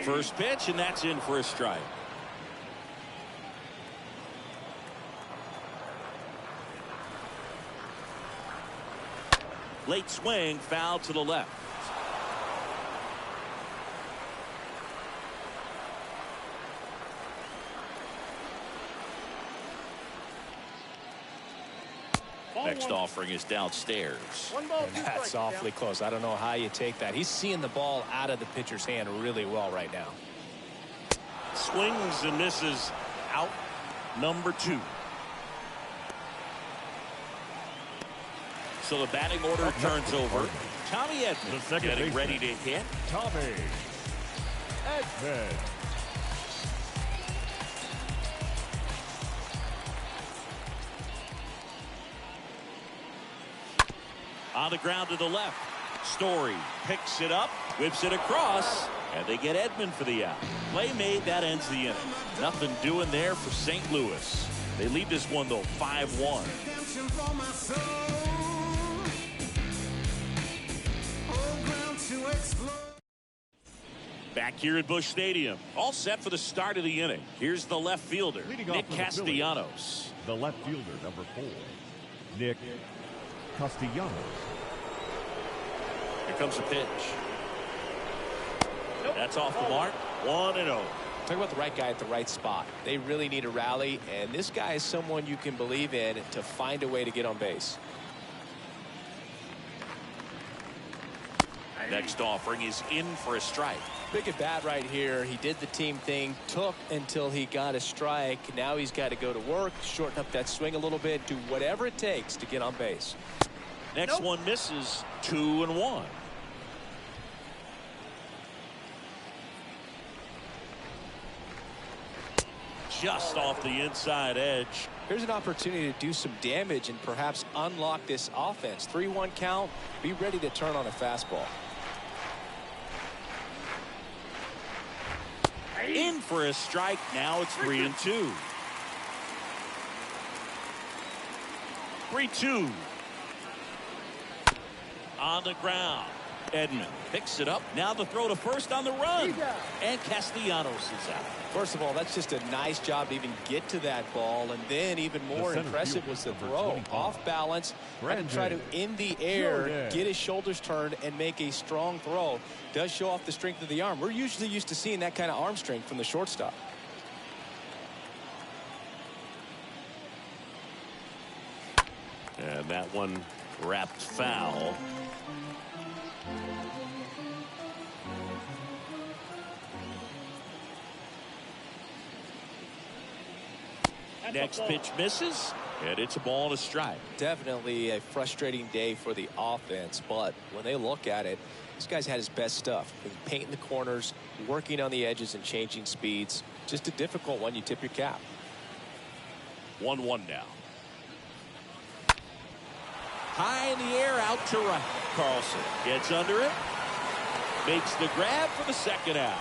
win. First pitch, and that's in for a strike. Late swing, foul to the left. Next offering is downstairs. That's awfully close. I don't know how you take that. He's seeing the ball out of the pitcher's hand really well right now. Swings and misses, out number 2. So the batting order turns over. Tommy Edman getting ready to hit. Tommy Edman. On the ground to the left. Story picks it up, whips it across, and they get Edman for the out. Play made, that ends the inning. Nothing doing there for St. Louis. They lead this one, though, 5-1. Back here at Busch Stadium, all set for the start of the inning. Here's the left fielder, Nick Castellanos. The left fielder, number 4, Nick Castellanos. Here comes the pitch. That's off the mark. 1-0. Talk about the right guy at the right spot. They really need a rally, and this guy is someone you can believe in to find a way to get on base. Next offering is in for a strike. Big at bat right here. He did the team thing, took until he got a strike. Now he's got to go to work, shorten up that swing a little bit, do whatever it takes to get on base. Next one misses. 2-1. Just off the inside edge. Here's an opportunity to do some damage and perhaps unlock this offense. 3-1 count. Be ready to turn on a fastball. In for a strike. Now it's 3-2. 3-2. On the ground. Edman picks it up. Now the throw to first on the run. And Castellanos is out. First of all, that's just a nice job to even get to that ball. And then even more impressive was the throw. Off balance. Had to try to, in the air, get his shoulders turned and make a strong throw. Does show off the strength of the arm. We're usually used to seeing that kind of arm strength from the shortstop. And that one wrapped foul. Next pitch misses, and it's a ball and a strike. Definitely a frustrating day for the offense, but when they look at it, this guy's had his best stuff. Painting the corners, working on the edges, and changing speeds. Just a difficult one. You tip your cap. 1-1 now. High in the air, out to right. Carlson gets under it, makes the grab for the second out.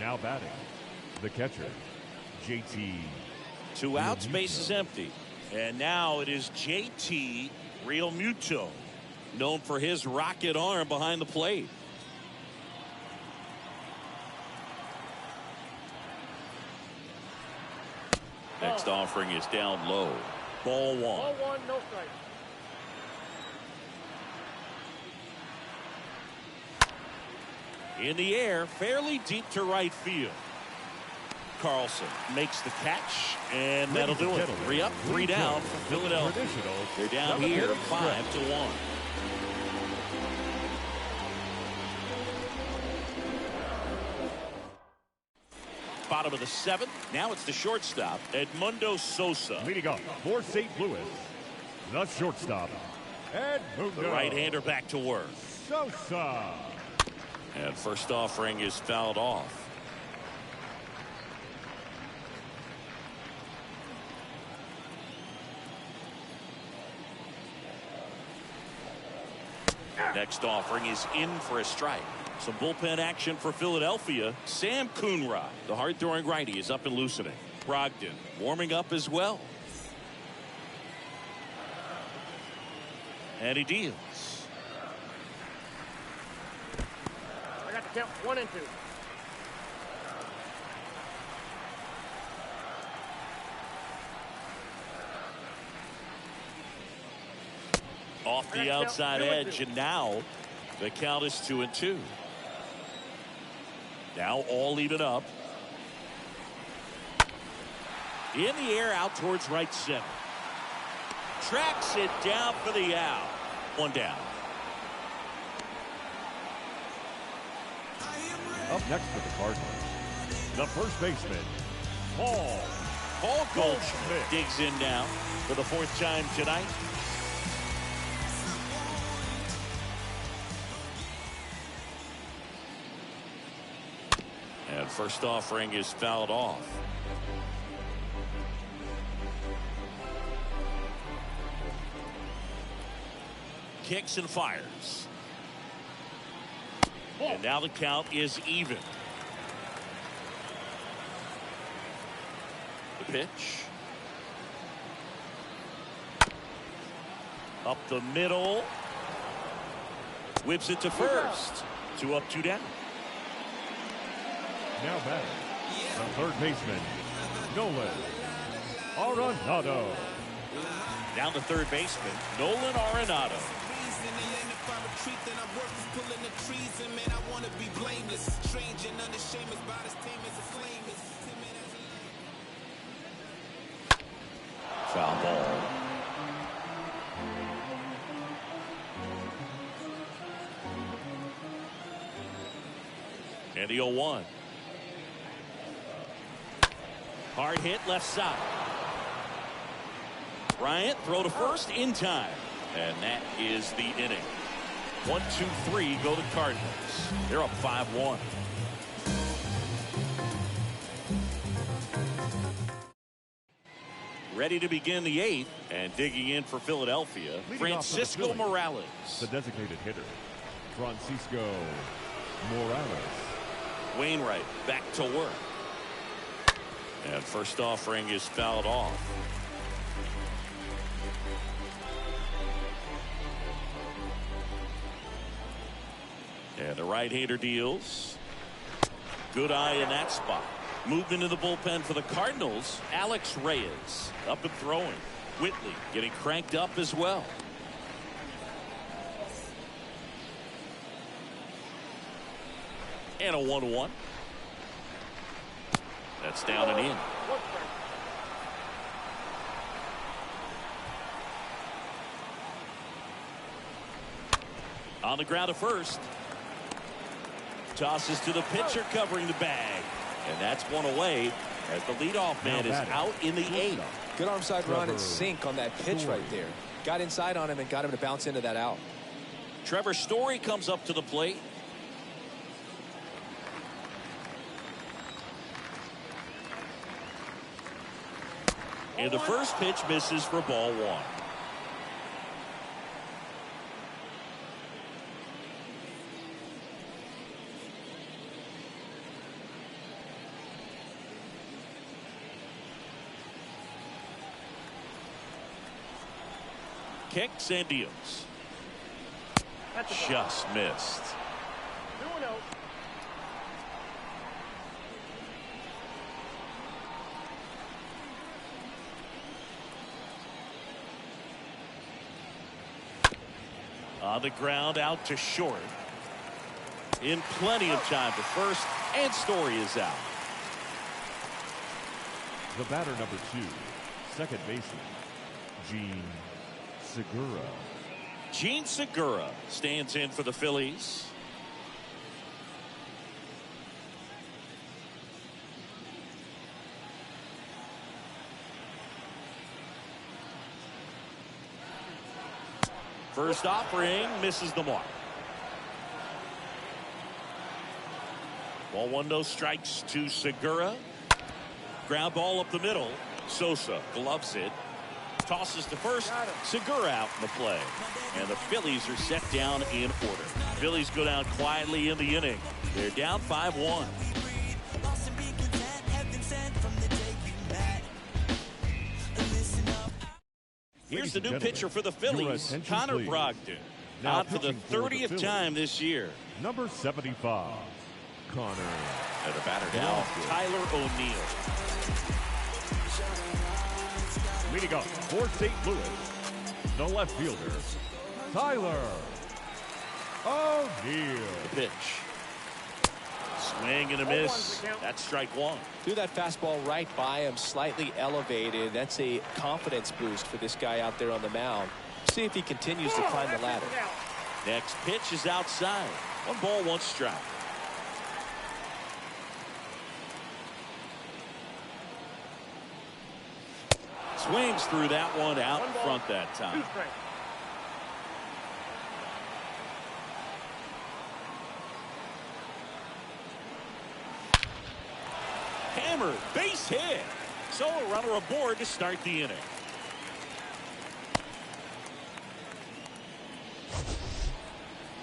Now batting, the catcher, JT. 2 outs, base is empty. And now it is JT Realmuto, known for his rocket arm behind the plate. Next offering is down low. Ball 1. Ball 1, no strike. In the air, fairly deep to right field. Carlson makes the catch, and that'll do it. 3 up, 3 down for Philadelphia. They're down here 5-1. Bottom of the 7th. Now it's the shortstop, Edmundo Sosa. Leading off for St. Louis, the shortstop, Edmundo. The right-hander back to work. Sosa. And first offering is fouled off. Next offering is in for a strike. Some bullpen action for Philadelphia. Sam Coonrod, the hard-throwing righty, is up and loosening. Brogdon warming up as well. And he deals. I got the count 1 and 2. Off the outside edge, and now the count is 2-2. Now all even up. In the air, out towards right center. Tracks it down for the out. 1 down. Up next for the Cardinals, the first baseman, Paul Goldschmidt digs in now for the 4th time tonight. And first offering is fouled off. Kicks and fires. And now the count is even. The pitch. Up the middle. Whips it to first. 2 up, 2 down. Now batting, the third baseman, Nolan Arenado. Down the third baseman, Nolan Arenado. Foul ball. And the 0-1. Hard hit left side. Bryant throw to first in time. And that is the inning. 1, 2, 3 go to Cardinals. They're up 5-1. Ready to begin the 8th, and digging in for Philadelphia, Francisco Morales. The designated hitter, Francisco Morales. Wainwright back to work. And first offering is fouled off. And the right-hander deals. Good eye in that spot. Moving to the bullpen for the Cardinals, Alex Reyes up and throwing. Whitley getting cranked up as well. And a 1-1. That's down and in. On the ground to first. Tosses to the pitcher covering the bag. And that's one away as the leadoff man is out in the 8th. Good arm side run and sink on that pitch right there. Got inside on him and got him to bounce into that out. Trevor Story comes up to the plate. And the first pitch misses for ball 1. Kicks and deals. Just missed. 2-0. On the ground out to short. In plenty of time to first, and Story is out. The batter number 2, second baseman, Gene Segura. Gene Segura stands in for the Phillies. First offering misses the mark. Ball 1, no strikes to Segura. Ground ball up the middle. Sosa gloves it. Tosses to first. Segura out in the play. And the Phillies are set down in order. Phillies go down quietly in the inning. They're down 5-1. Here's the new pitcher for the Phillies, Connor Brogdon. Out for the 30th time this year. Number 75, Connor. And the batter now, Tyler O'Neill. Leading up for St. Louis, the left fielder, Tyler O'Neill. The pitch. Swing and a miss. That's strike 1. Threw that fastball right by him, slightly elevated. That's a confidence boost for this guy out there on the mound. See if he continues to climb the ladder. Next pitch is outside. 1 ball, 1 strike. Swings through that one out in front that time. 2 strikes. Hammered, base hit. So a runner aboard to start the inning.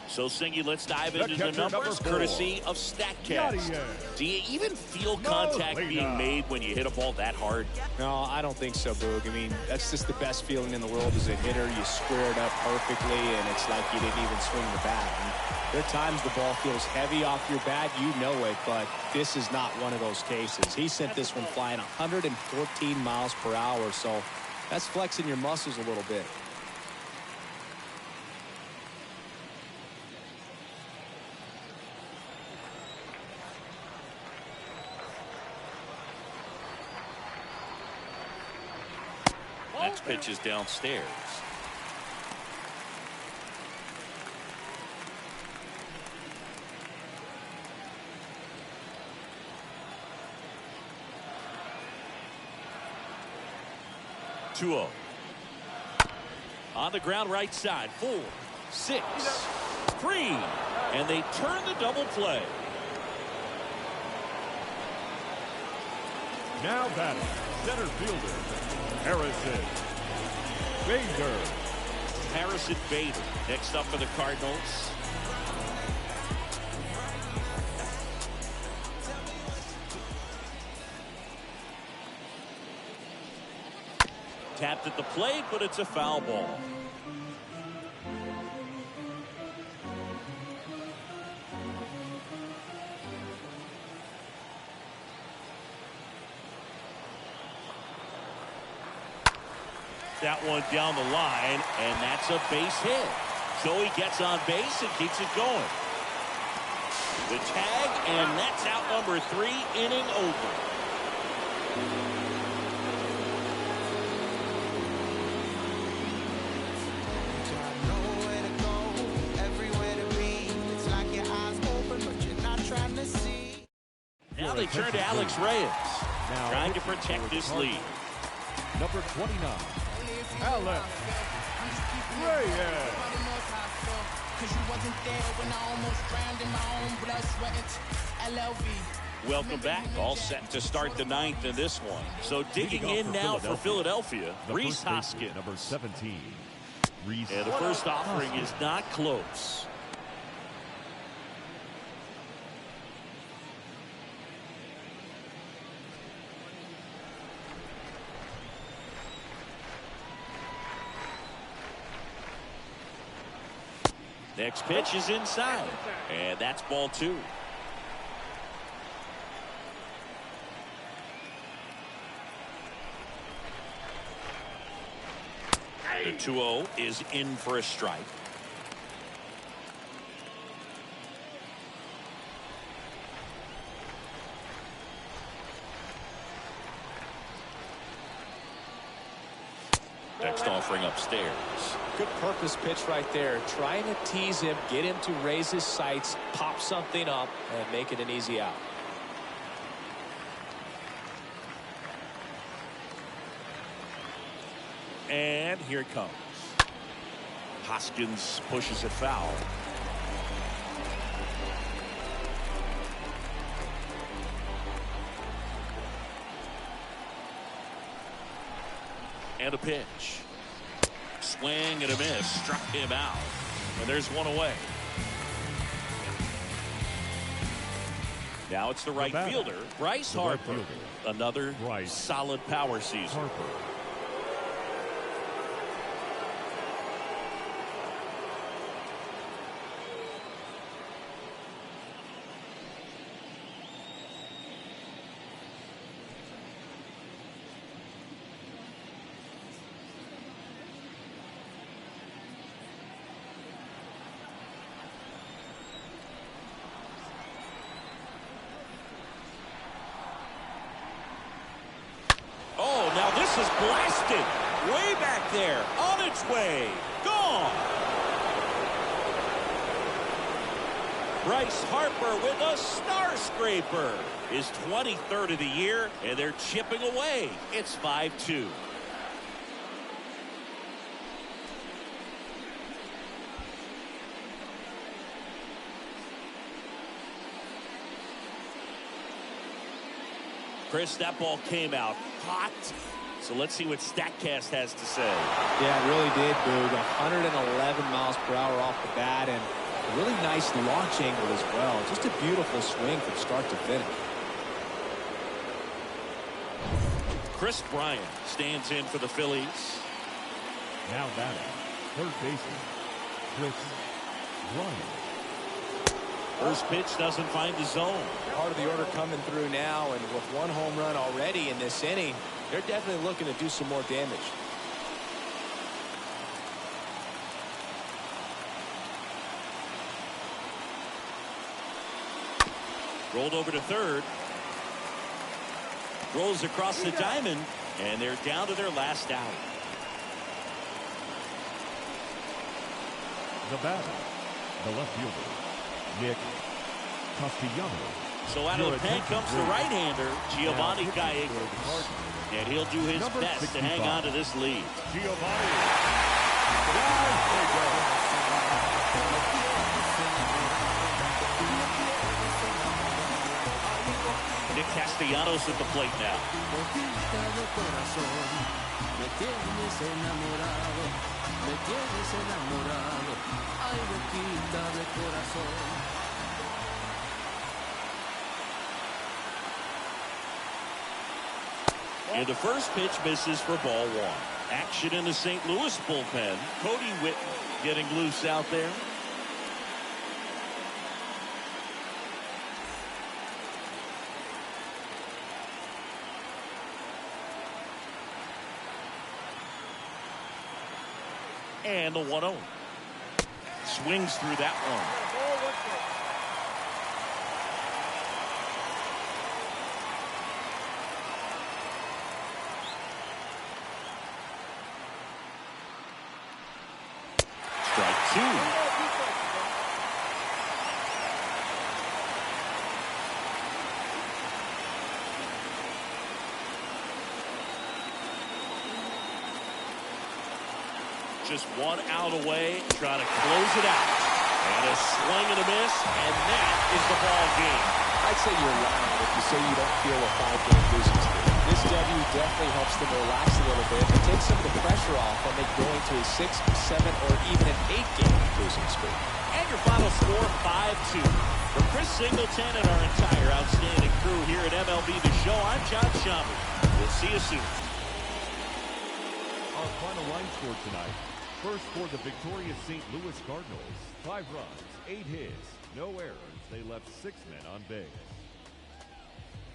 So, Singy, let's dive into the numbers courtesy of StatCast. Do you even feel contact being made when you hit a ball that hard? No, I don't think so, Boog. I mean, that's just the best feeling in the world as a hitter. You square it up perfectly, and it's like you didn't even swing the bat. And there are times the ball feels heavy off your bat. You know it, but this is not one of those cases. He sent this one flying 114 miles per hour, so that's flexing your muscles a little bit. Next pitch is downstairs. Two-0. On the ground right side. 4, 6, 3. And they turn the double play. Now batting, center fielder, Harrison Bader. Harrison Bader next up for the Cardinals. Tapped at the plate, but it's a foul ball. that one down the line, and that's a base hit. So he gets on base and keeps it going. The tag, and that's out number 3, inning over. Now they turn to Alex Reyes, trying to protect this lead. Number 29, Alex Reyes. Welcome back. All set to start the 9th in this one. So digging in now for Philadelphia, Rhys Hoskins. Number 17, Rhys. And the first offering is not close. Next pitch is inside, and that's ball 2. The 2-0 is in for a strike. Next offering upstairs. Good purpose pitch right there. Trying to tease him, get him to raise his sights, pop something up, and make it an easy out. And here it comes. Hoskins pushes it foul. And a pitch. Swing and a miss. Struck him out. And there's one away. Now it's the right fielder, Bryce Harper. Another solid power season. This is blasted way back there, on its way, gone. Bryce Harper with a star scraper, his 23rd of the year, and they're chipping away. It's 5-2. Chris, that ball came out hot. So let's see what StatCast has to say. Yeah, it really did, Boog. 111 miles per hour off the bat, and a really nice launch angle as well. Just a beautiful swing from start to finish. Chris Bryant stands in for the Phillies. Now batting, third baseman, Chris Bryant. First pitch doesn't find the zone. Part of the order coming through now, and with one home run already in this inning, they're definitely looking to do some more damage. Rolled over to third. Rolls across the diamond, and they're down to their last out. The batter, the left fielder, Nick Castellanos. So out of the pen comes the right-hander, Giovanni Gallegos. And he'll do his best to hang on to this lead. Giovanni. Nick Castellanos at the plate now. And the first pitch misses for ball 1. Action in the St. Louis bullpen. Cody Whitten getting loose out there. And the 1-0. Swings through that one. Ball, 1 strike. Strike 2. 2 strikes. Just 1 out away, trying to close it out. And a swing and a miss, and that is the ball game. I'd say you're lying if you say you don't feel a 5-game losing streak. This W definitely helps them relax a little bit and take some of the pressure off when they go into a 6, 7, or even an 8-game losing streak. And your final score, 5-2. For Chris Singleton and our entire outstanding crew here at MLB The Show, I'm John Schaumburg. We'll see you soon. Our final line score tonight. First for the victorious St. Louis Cardinals. 5 runs, 8 hits, no errors. They left 6 men on base.